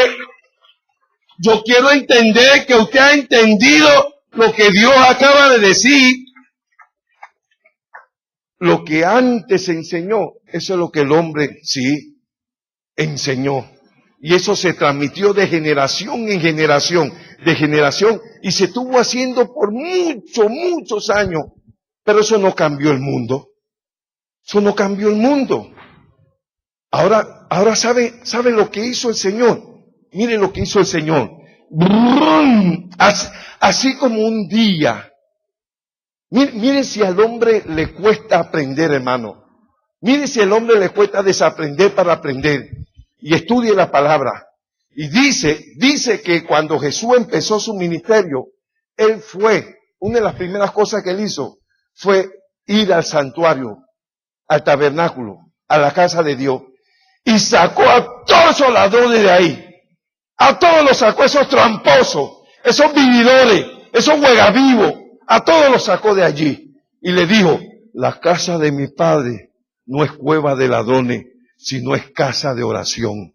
Yo quiero entender que usted ha entendido lo que Dios acaba de decir. Lo que antes enseñó, eso es lo que el hombre sí enseñó. Y eso se transmitió de generación en generación, y se estuvo haciendo por muchos años. Pero eso no cambió el mundo. Eso no cambió el mundo. Ahora sabe lo que hizo el Señor. Mire lo que hizo el Señor. Así como un día. Mire si al hombre le cuesta aprender, hermano. Mire si al hombre le cuesta desaprender para aprender. Y estudie la palabra. Y dice que cuando Jesús empezó su ministerio, una de las primeras cosas que él hizo fue ir al santuario, al tabernáculo, a la casa de Dios. Y sacó a todos esos ladrones de ahí. A todos los sacó, esos tramposos, esos vividores, esos huegavivos. A todos los sacó de allí. Y le dijo, la casa de mi padre no es cueva de ladrones, sino es casa de oración.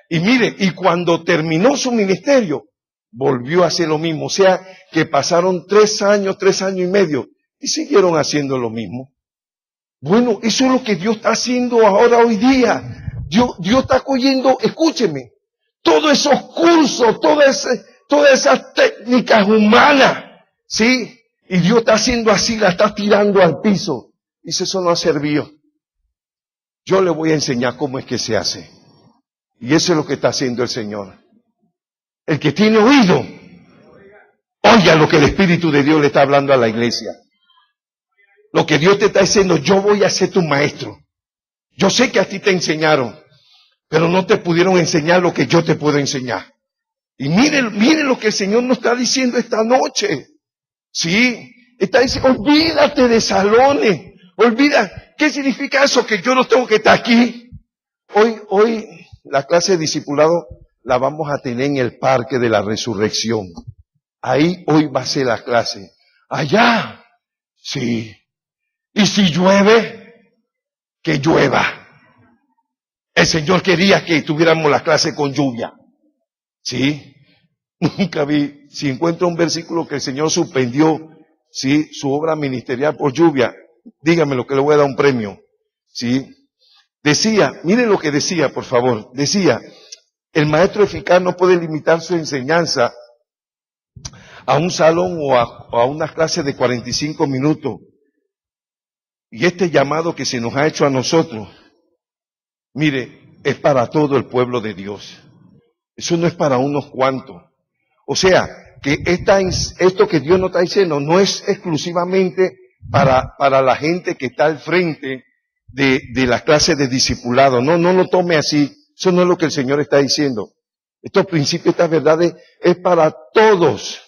Y mire, y cuando terminó su ministerio, volvió a hacer lo mismo. O sea, que pasaron 3 años y medio, y siguieron haciendo lo mismo. Bueno, eso es lo que Dios está haciendo ahora hoy día. Dios está cogiendo, escúcheme, todos esos cursos, todas esas técnicas humanas, ¿sí? Y Dios está haciendo así, la está tirando al piso. Dice, eso no ha servido. Yo le voy a enseñar cómo es que se hace. Y eso es lo que está haciendo el Señor. El que tiene oído, oiga lo que el Espíritu de Dios le está hablando a la iglesia. Lo que Dios te está diciendo, yo voy a ser tu maestro. Yo sé que a ti te enseñaron, pero no te pudieron enseñar lo que yo te puedo enseñar. Y mire lo que el Señor nos está diciendo esta noche. Sí, está diciendo, olvídate de salones. Olvida, ¿qué significa eso? Que yo no tengo que estar aquí. Hoy la clase de discipulado la vamos a tener en el Parque de la Resurrección. Ahí hoy va a ser la clase. Allá, sí. Y si llueve, que llueva. El Señor quería que tuviéramos la clase con lluvia. Sí. Nunca vi, si encuentro un versículo que el Señor suspendió, sí, su obra ministerial por lluvia, dígamelo que le voy a dar un premio. Sí. Decía, miren lo que decía, por favor. Decía, el maestro eficaz no puede limitar su enseñanza a un salón o a una clase de 45 minutos. Y este llamado que se nos ha hecho a nosotros, mire, es para todo el pueblo de Dios. Eso no es para unos cuantos. O sea, que esto que Dios nos está diciendo no es exclusivamente para la gente que está al frente de la clase de discipulado. No lo tome así. Eso no es lo que el Señor está diciendo. Estos principios, estas verdades, es para todos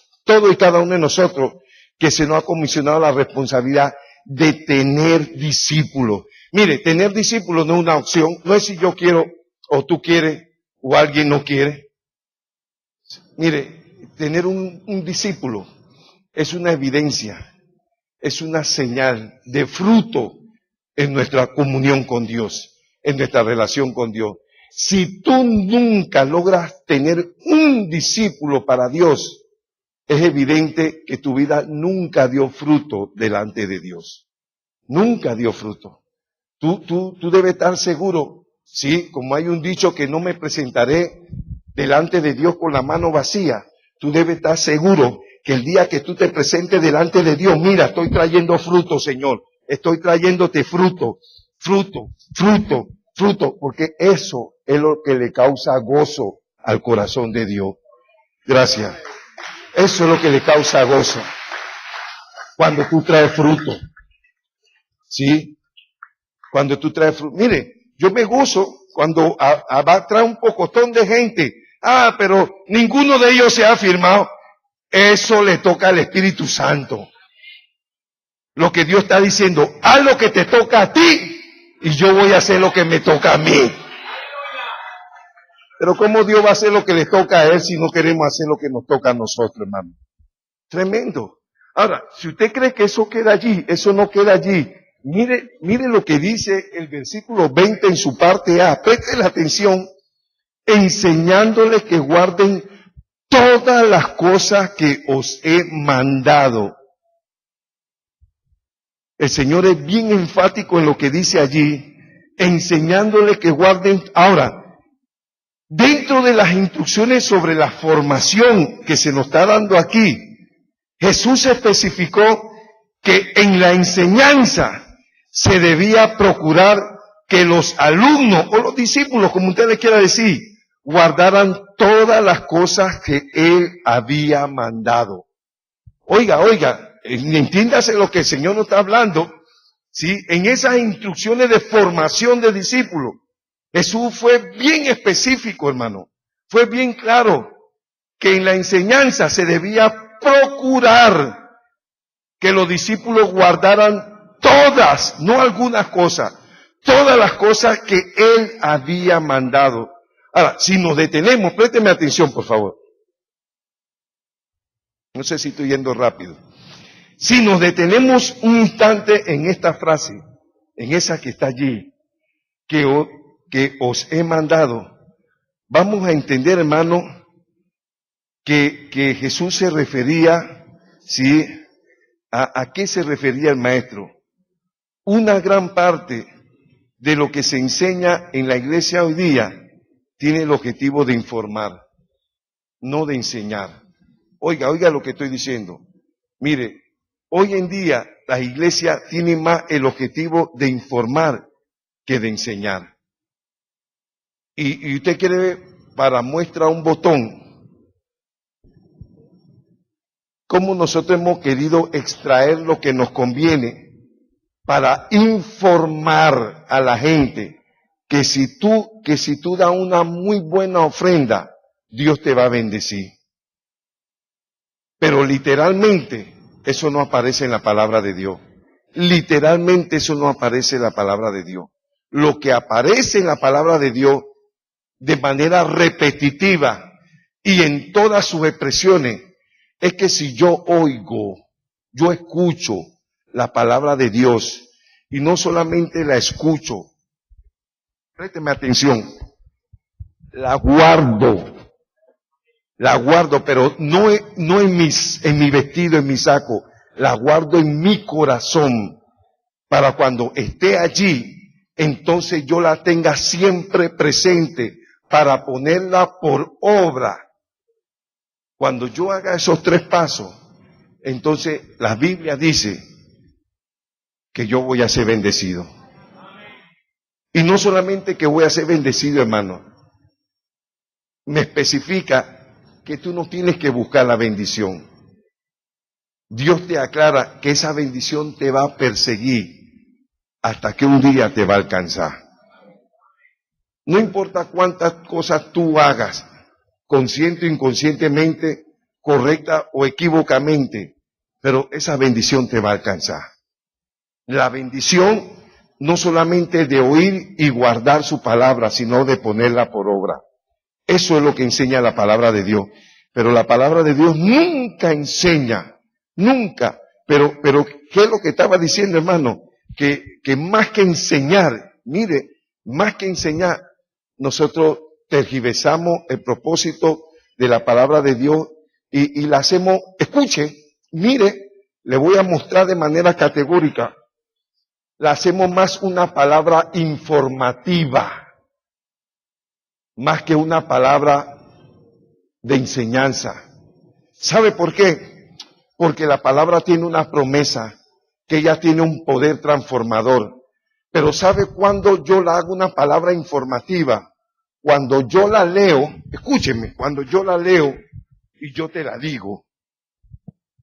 y cada uno de nosotros que se nos ha comisionado la responsabilidad de tener discípulos. Mire, tener discípulos no es una opción, no es si yo quiero o tú quieres o alguien no quiere. Mire, tener un discípulo es una evidencia, es una señal de fruto en nuestra comunión con Dios, en nuestra relación con Dios. Si tú nunca logras tener un discípulo para Dios, es evidente que tu vida nunca dio fruto delante de Dios. Nunca dio fruto. Tú debes estar seguro, sí, como hay un dicho que no me presentaré delante de Dios con la mano vacía. Tú debes estar seguro que el día que tú te presentes delante de Dios, mira, estoy trayendo fruto, Señor. Estoy trayéndote fruto, porque eso es lo que le causa gozo al corazón de Dios. Gracias. Eso es lo que le causa gozo. Cuando tú traes fruto. ¿Sí? Cuando tú traes fruto. Mire, yo me gozo cuando va a traer un pocotón de gente. Pero ninguno de ellos se ha firmado. Eso le toca al Espíritu Santo. Lo que Dios está diciendo, haz lo que te toca a ti y yo voy a hacer lo que me toca a mí. Pero ¿cómo Dios va a hacer lo que le toca a Él si no queremos hacer lo que nos toca a nosotros, hermano? Tremendo. Ahora, si usted cree que eso queda allí, eso no queda allí. Mire lo que dice el versículo 20 en su parte A. Presten la atención, enseñándoles que guarden todas las cosas que os he mandado. El Señor es bien enfático en lo que dice allí, enseñándoles que guarden. Ahora, dentro de las instrucciones sobre la formación que se nos está dando aquí, Jesús especificó que en la enseñanza se debía procurar que los alumnos o los discípulos, como usted le quiera decir, guardaran todas las cosas que Él había mandado. Oiga, entiéndase lo que el Señor nos está hablando, ¿sí? En esas instrucciones de formación de discípulos, Jesús fue bien específico, hermano. Fue bien claro que en la enseñanza se debía procurar que los discípulos guardaran todas, no algunas cosas, todas las cosas que Él había mandado. Ahora, si nos detenemos, présteme atención, por favor. No sé si estoy yendo rápido. Si nos detenemos un instante en esta frase, en esa que está allí, que os he mandado, vamos a entender, hermano, que Jesús se refería, ¿sí? ¿A qué se refería el maestro? Una gran parte de lo que se enseña en la iglesia hoy día tiene el objetivo de informar, no de enseñar. Oiga lo que estoy diciendo. Mire, hoy en día la iglesia tiene más el objetivo de informar que de enseñar. Y usted quiere ver, para muestra un botón, cómo nosotros hemos querido extraer lo que nos conviene para informar a la gente que si tú das una muy buena ofrenda, Dios te va a bendecir. Pero literalmente eso no aparece en la palabra de Dios. Literalmente eso no aparece en la palabra de Dios. Lo que aparece en la palabra de Dios de manera repetitiva y en todas sus expresiones es que si yo oigo, yo escucho la palabra de Dios y no solamente la escucho, présteme atención, la guardo, pero no en mi vestido, en mi saco, la guardo en mi corazón para cuando esté allí, entonces yo la tenga siempre presente para ponerla por obra. Cuando yo haga esos 3 pasos, entonces la Biblia dice que yo voy a ser bendecido. Y no solamente que voy a ser bendecido, hermano, me especifica que tú no tienes que buscar la bendición. Dios te aclara que esa bendición te va a perseguir hasta que un día te va a alcanzar. No importa cuántas cosas tú hagas, consciente o inconscientemente, correcta o equivocamente, pero esa bendición te va a alcanzar. La bendición no solamente de oír y guardar su palabra, sino de ponerla por obra. Eso es lo que enseña la palabra de Dios. Pero la palabra de Dios nunca enseña, nunca. Pero, ¿qué es lo que estaba diciendo, hermano? Que más que enseñar, mire, más que enseñar, nosotros tergiversamos el propósito de la palabra de Dios y la hacemos, escuche, mire, le voy a mostrar de manera categórica, la hacemos más una palabra informativa, más que una palabra de enseñanza. ¿Sabe por qué? Porque la palabra tiene una promesa, que ella tiene un poder transformador. Pero ¿sabe cuándo yo la hago una palabra informativa? Cuando yo la leo, escúcheme, cuando yo la leo y yo te la digo,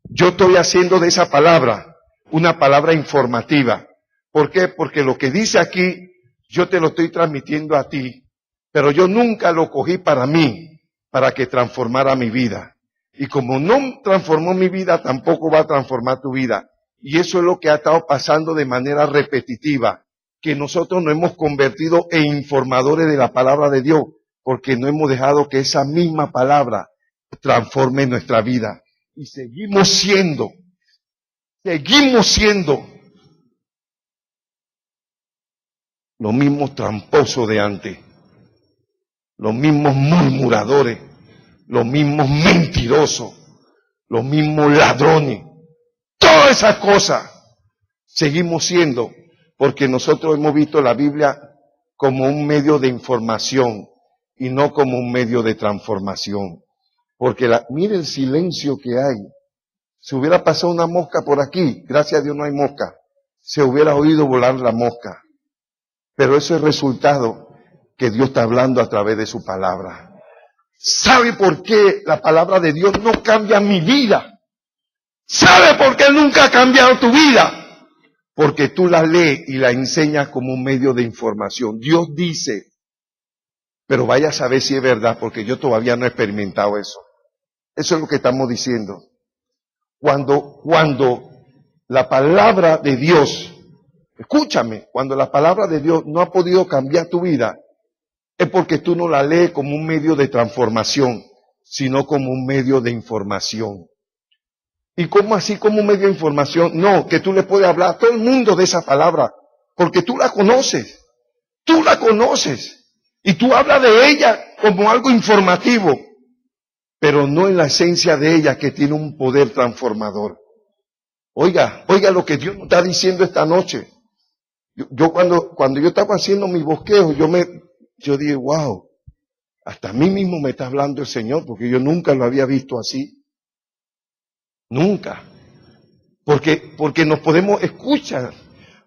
yo estoy haciendo de esa palabra una palabra informativa. ¿Por qué? Porque lo que dice aquí, yo te lo estoy transmitiendo a ti, pero yo nunca lo cogí para mí, para que transformara mi vida. Y como no transformó mi vida, tampoco va a transformar tu vida. Y eso es lo que ha estado pasando de manera repetitiva, que nosotros nos hemos convertido en informadores de la palabra de Dios, porque no hemos dejado que esa misma palabra transforme nuestra vida. Y seguimos siendo los mismos tramposos de antes, los mismos murmuradores, los mismos mentirosos, los mismos ladrones. Todas esas cosas seguimos siendo, porque nosotros hemos visto la Biblia como un medio de información y no como un medio de transformación. Porque mire el silencio que hay. Si hubiera pasado una mosca por aquí, gracias a Dios no hay mosca, se hubiera oído volar la mosca. Pero eso es resultado que Dios está hablando a través de su palabra. ¿Sabe por qué la palabra de Dios no cambia mi vida? ¿Sabe por qué nunca ha cambiado tu vida? Porque tú la lees y la enseñas como un medio de información. Dios dice, pero vaya a saber si es verdad, porque yo todavía no he experimentado eso. Eso es lo que estamos diciendo. Cuando la palabra de Dios, escúchame, cuando la palabra de Dios no ha podido cambiar tu vida, es porque tú no la lees como un medio de transformación, sino como un medio de información. ¿Y cómo así como un medio de información? No, que tú le puedes hablar a todo el mundo de esa palabra, porque tú la conoces, y tú hablas de ella como algo informativo, pero no en la esencia de ella que tiene un poder transformador. Oiga lo que Dios nos está diciendo esta noche. Yo cuando yo estaba haciendo mi bosqueo, yo dije, wow, hasta a mí mismo me está hablando el Señor, porque yo nunca lo había visto así. Nunca. Porque nos podemos escuchar,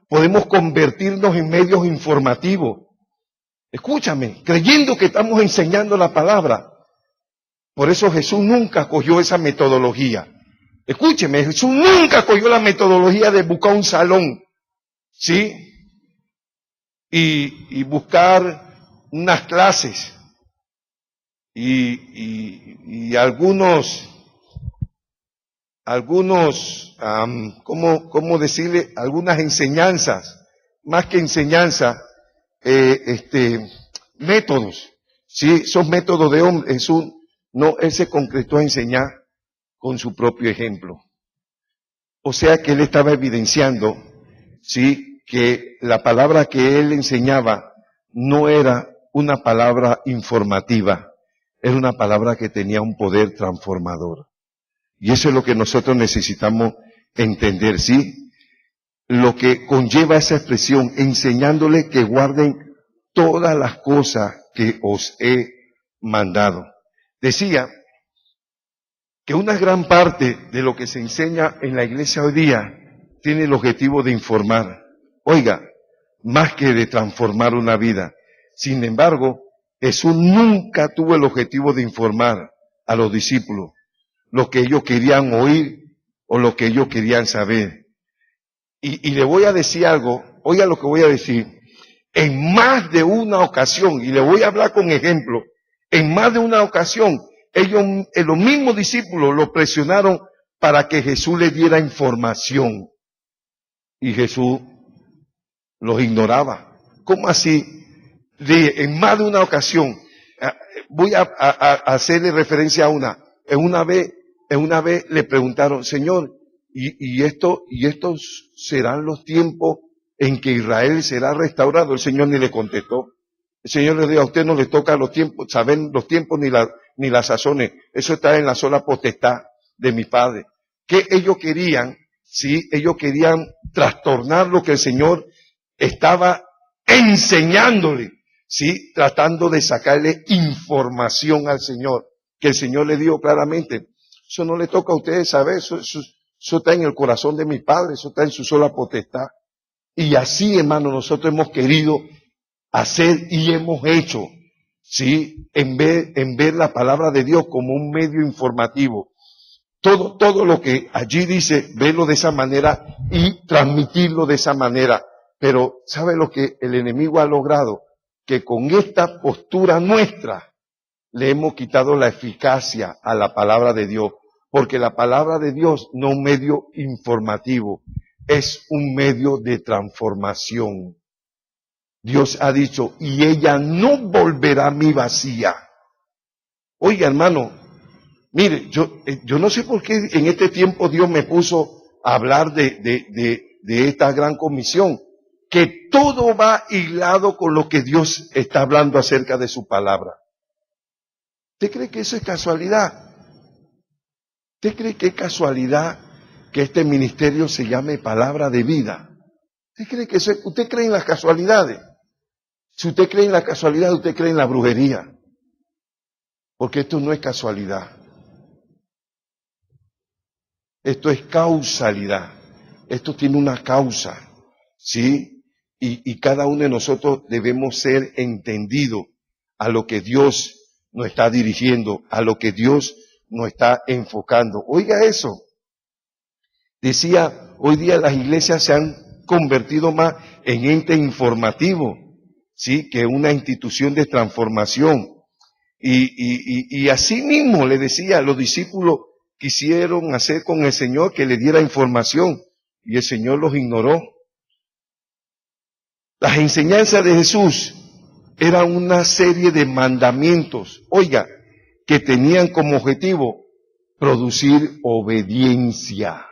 podemos convertirnos en medios informativos. Escúchame, creyendo que estamos enseñando la palabra. Por eso Jesús nunca cogió esa metodología. Escúcheme, Jesús nunca cogió la metodología de buscar un salón, ¿sí? Y buscar unas clases y algunos, ¿cómo decirle? Algunas enseñanzas, más que enseñanza, métodos, ¿sí? Son métodos de hombre. Él se concretó a enseñar con su propio ejemplo. O sea que él estaba evidenciando, ¿sí? Que la palabra que él enseñaba no era una palabra informativa, era una palabra que tenía un poder transformador. Y eso es lo que nosotros necesitamos entender, ¿sí? Lo que conlleva esa expresión, enseñándole que guarden todas las cosas que os he mandado. Decía que una gran parte de lo que se enseña en la iglesia hoy día tiene el objetivo de informar. Oiga, más que de transformar una vida. Sin embargo, Jesús nunca tuvo el objetivo de informar a los discípulos lo que ellos querían oír o lo que ellos querían saber. Y le voy a decir algo, oiga lo que voy a decir, en más de una ocasión, y le voy a hablar con ejemplo, en más de una ocasión, los mismos discípulos lo presionaron para que Jesús les diera información. Y Jesús los ignoraba. ¿Cómo así? En más de una ocasión, voy a hacerle referencia a una. En una vez le preguntaron, Señor, ¿y estos serán los tiempos en que Israel será restaurado? El Señor ni le contestó. El Señor le dijo, a usted no le toca los tiempos, saben los tiempos ni las sazones. Eso está en la sola potestad de mi Padre. ¿Qué ellos querían? Sí, ellos querían trastornar lo que el Señor estaba enseñándole, sí, tratando de sacarle información al Señor, que el Señor le dijo claramente, eso no le toca a ustedes saber, eso está en el corazón de mi Padre, eso está en su sola potestad. Y así, hermano, nosotros hemos querido hacer y hemos hecho, sí, en ver la palabra de Dios como un medio informativo. Todo lo que allí dice, verlo de esa manera y transmitirlo de esa manera. Pero, ¿sabe lo que el enemigo ha logrado? Que con esta postura nuestra le hemos quitado la eficacia a la palabra de Dios. Porque la palabra de Dios no es un medio informativo, es un medio de transformación. Dios ha dicho, y ella no volverá a mí vacía. Oiga, hermano, mire, yo no sé por qué en este tiempo Dios me puso a hablar de esta gran comisión, que todo va hilado con lo que Dios está hablando acerca de su palabra. ¿Usted cree que eso es casualidad? ¿Usted cree que es casualidad que este ministerio se llame Palabra de Vida? ¿Usted cree en las casualidades? Si usted cree en la casualidad, usted cree en la brujería. Porque esto no es casualidad. Esto es causalidad. Esto tiene una causa, ¿sí? Y cada uno de nosotros debemos ser entendidos a lo que Dios nos está dirigiendo, a lo que Dios nos está enfocando. Oiga eso. Decía, hoy día las iglesias se han convertido más en ente informativo, ¿sí? Que una institución de transformación. Y así mismo le decía, los discípulos quisieron hacer con el Señor que le diera información y el Señor los ignoró. Las enseñanzas de Jesús eran una serie de mandamientos, oiga, que tenían como objetivo producir obediencia.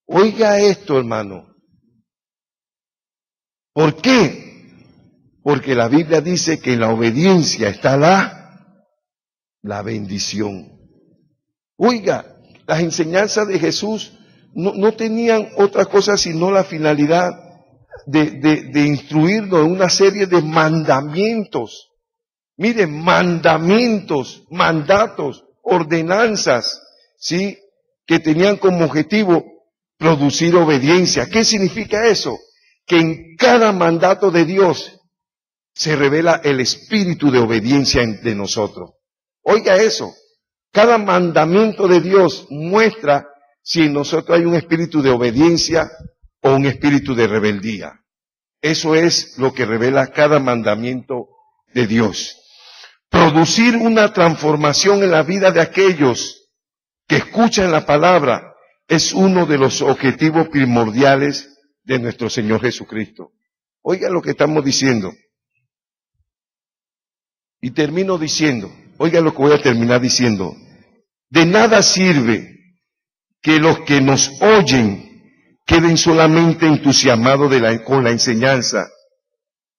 Oiga esto, hermano. ¿Por qué? Porque la Biblia dice que en la obediencia está la bendición. Oiga, las enseñanzas de Jesús no tenían otra cosa sino la finalidad de instruirnos en una serie de mandamientos. Miren, mandamientos, mandatos, ordenanzas, ¿sí? Que tenían como objetivo producir obediencia. ¿Qué significa eso? Que en cada mandato de Dios se revela el espíritu de obediencia de nosotros. Oiga eso. Cada mandamiento de Dios muestra si en nosotros hay un espíritu de obediencia o un espíritu de rebeldía. Eso es lo que revela cada mandamiento de Dios. producir una transformación en la vida de aquellos que escuchan la palabra es uno de los objetivos primordiales de nuestro Señor Jesucristo. Oiga lo que estamos diciendo. Y termino diciendo, oiga lo que voy a terminar diciendo. De nada sirve que los que nos oyen queden solamente entusiasmados con la enseñanza,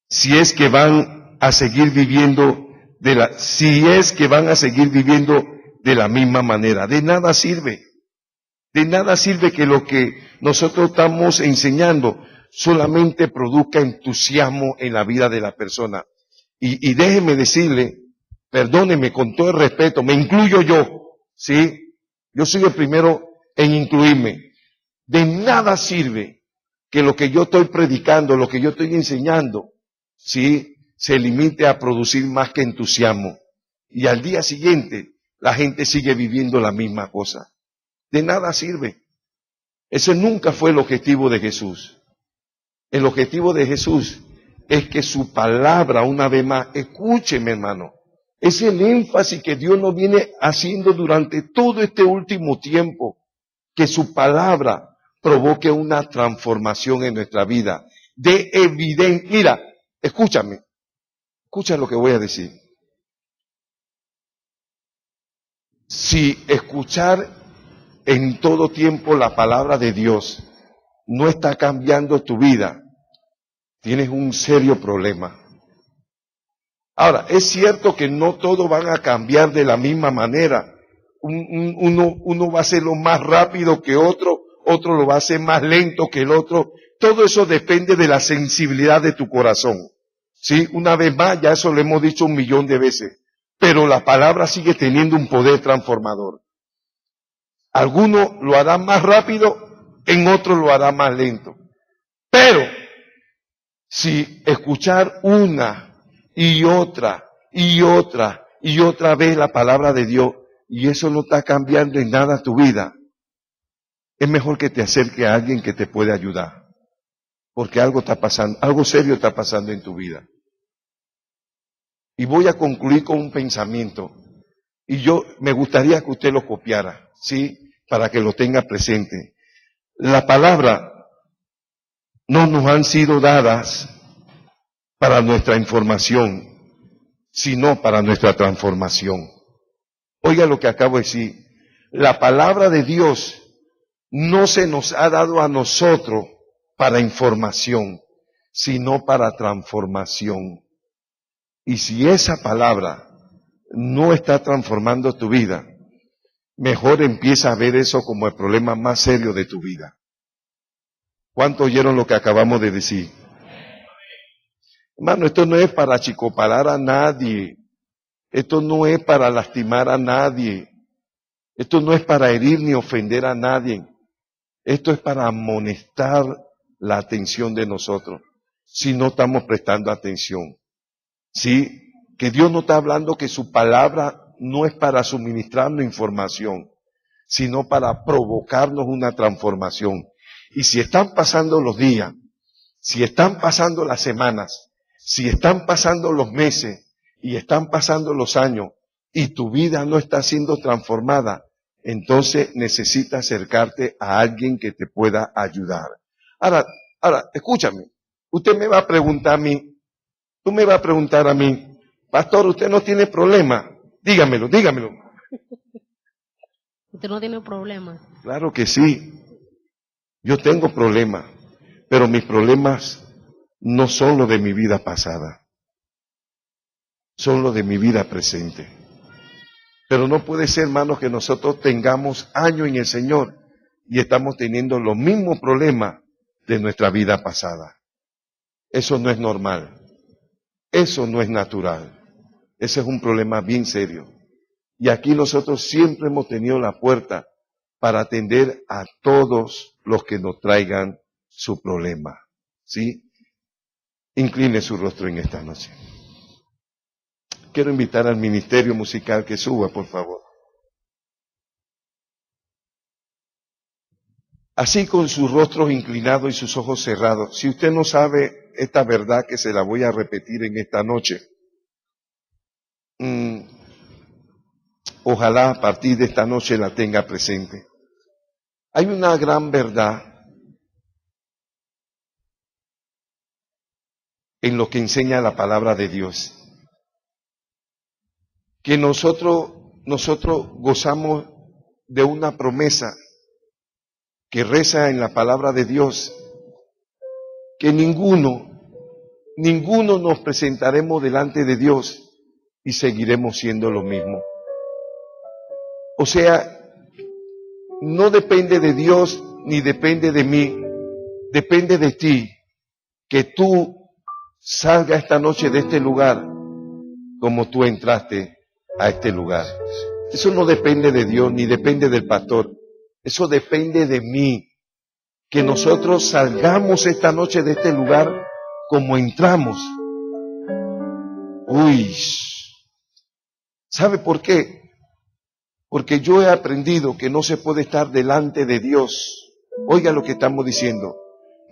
si es que van a seguir viviendo de la misma manera. De nada sirve. De nada sirve que lo que nosotros estamos enseñando solamente produzca entusiasmo en la vida de la persona. Y déjeme decirle, perdóneme con todo el respeto, me incluyo yo, ¿sí? Yo soy el primero en incluirme. De nada sirve que lo que yo estoy predicando, lo que yo estoy enseñando, ¿sí?, se limite a producir más que entusiasmo. Y al día siguiente, la gente sigue viviendo la misma cosa. De nada sirve. Ese nunca fue el objetivo de Jesús. El objetivo de Jesús es que su palabra, una vez más, escúcheme, hermano, es el énfasis que Dios nos viene haciendo durante todo este último tiempo, que su palabra provoque una transformación en nuestra vida. De evidente, mira, escúchame, escucha lo que voy a decir. Si escuchar en todo tiempo la palabra de Dios no está cambiando tu vida, tienes un serio problema. Ahora, es cierto que no todos van a cambiar de la misma manera. Uno va a hacerlo más rápido que otro lo va a hacer más lento que el otro. Todo eso depende de la sensibilidad de tu corazón. ¿Sí? Una vez más, ya eso lo hemos dicho 1,000,000 de veces. Pero la palabra sigue teniendo un poder transformador. Algunos lo harán más rápido, en otros lo harán más lento. Pero, si escuchar una y otra vez la palabra de Dios, y eso no está cambiando en nada tu vida, es mejor que te acerque a alguien que te puede ayudar. Porque algo está pasando, algo serio está pasando en tu vida. Y voy a concluir con un pensamiento. Y yo me gustaría que usted lo copiara, ¿sí? Para que lo tenga presente. La palabra no nos han sido dadas para nuestra información, sino para nuestra transformación. Oiga lo que acabo de decir. La palabra de Dios no se nos ha dado a nosotros para información, sino para transformación. Y si esa palabra no está transformando tu vida, mejor empieza a ver eso como el problema más serio de tu vida. ¿Cuántos oyeron lo que acabamos de decir? Hermano, esto no es para achicopalar a nadie. Esto no es para lastimar a nadie. Esto no es para herir ni ofender a nadie. Esto es para amonestar la atención de nosotros, si no estamos prestando atención. ¿Sí? Que Dios no está hablando que su palabra no es para suministrarnos información, sino para provocarnos una transformación. Y si están pasando los días, si están pasando las semanas, si están pasando los meses y están pasando los años y tu vida no está siendo transformada, entonces necesitas acercarte a alguien que te pueda ayudar. Ahora, escúchame, usted me va a preguntar a mí, tú me vas a preguntar a mí, pastor, ¿usted no tiene problema? Dígamelo. ¿Usted no tiene problema? Claro que sí, yo tengo problemas, pero mis problemas no son los de mi vida pasada, son los de mi vida presente. Pero no puede ser, hermanos, que nosotros tengamos años en el Señor y estamos teniendo los mismos problemas de nuestra vida pasada. Eso no es normal, eso no es natural, ese es un problema bien serio. Y aquí nosotros siempre hemos tenido la puerta para atender a todos los que nos traigan su problema. ¿Sí? Incline su rostro en esta noche. Quiero invitar al ministerio musical que suba, por favor. Así con sus rostros inclinados y sus ojos cerrados. Si usted no sabe esta verdad, que se la voy a repetir en esta noche. ojalá a partir de esta noche la tenga presente. Hay una gran verdad en lo que enseña la palabra de Dios, que nosotros gozamos de una promesa que reza en la palabra de Dios, que ninguno nos presentaremos delante de Dios y seguiremos siendo lo mismo. O sea, no depende de Dios ni depende de mí, depende de ti, que tú salgas esta noche de este lugar como tú entraste a este lugar. Eso no depende de Dios ni depende del pastor, eso depende de mí, que nosotros salgamos esta noche de este lugar como entramos. Uy, ¿sabe por qué? Porque yo he aprendido que no se puede estar delante de Dios. Oiga lo que estamos diciendo.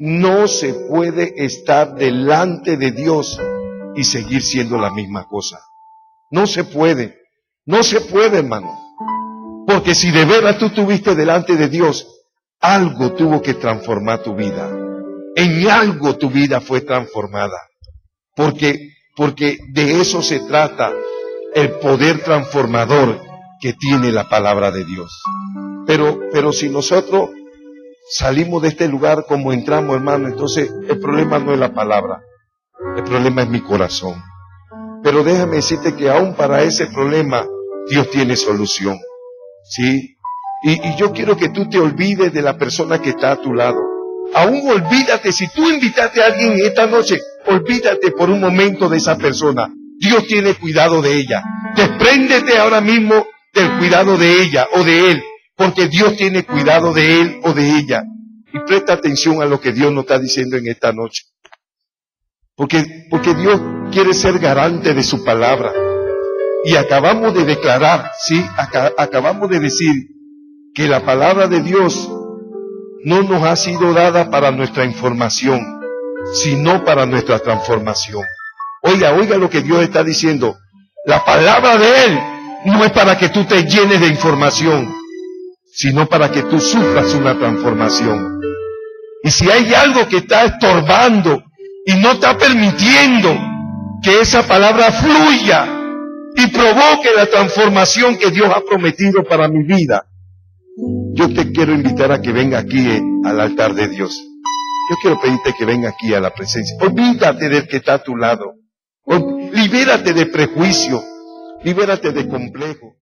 No se puede estar delante de Dios y seguir siendo la misma cosa. No se puede. No se puede, hermano. Porque si de veras tú estuviste delante de Dios, algo tuvo que transformar tu vida. En algo tu vida fue transformada. Porque de eso se trata el poder transformador que tiene la palabra de Dios. Pero si nosotros salimos de este lugar como entramos, hermano, entonces el problema no es la palabra, el problema es mi corazón. Pero déjame decirte que aún para ese problema Dios tiene solución, ¿sí? Y yo quiero que tú te olvides de la persona que está a tu lado. Aún olvídate, si tú invitaste a alguien esta noche, olvídate por un momento de esa persona. Dios tiene cuidado de ella. Despréndete ahora mismo del cuidado de ella o de él, porque Dios tiene cuidado de él o de ella. Y presta atención a lo que Dios nos está diciendo en esta noche. Porque Dios quiere ser garante de su palabra. Y acabamos de declarar, ¿sí? Acabamos de decir que la palabra de Dios no nos ha sido dada para nuestra información, sino para nuestra transformación. Oiga lo que Dios está diciendo. La palabra de Él no es para que tú te llenes de información, sino para que tú sufras una transformación. Y si hay algo que está estorbando y no está permitiendo que esa palabra fluya y provoque la transformación que Dios ha prometido para mi vida, yo te quiero invitar a que venga aquí al altar de Dios. Yo quiero pedirte que venga aquí a la presencia. Olvídate del que está a tu lado. Libérate de prejuicio. Libérate de complejo.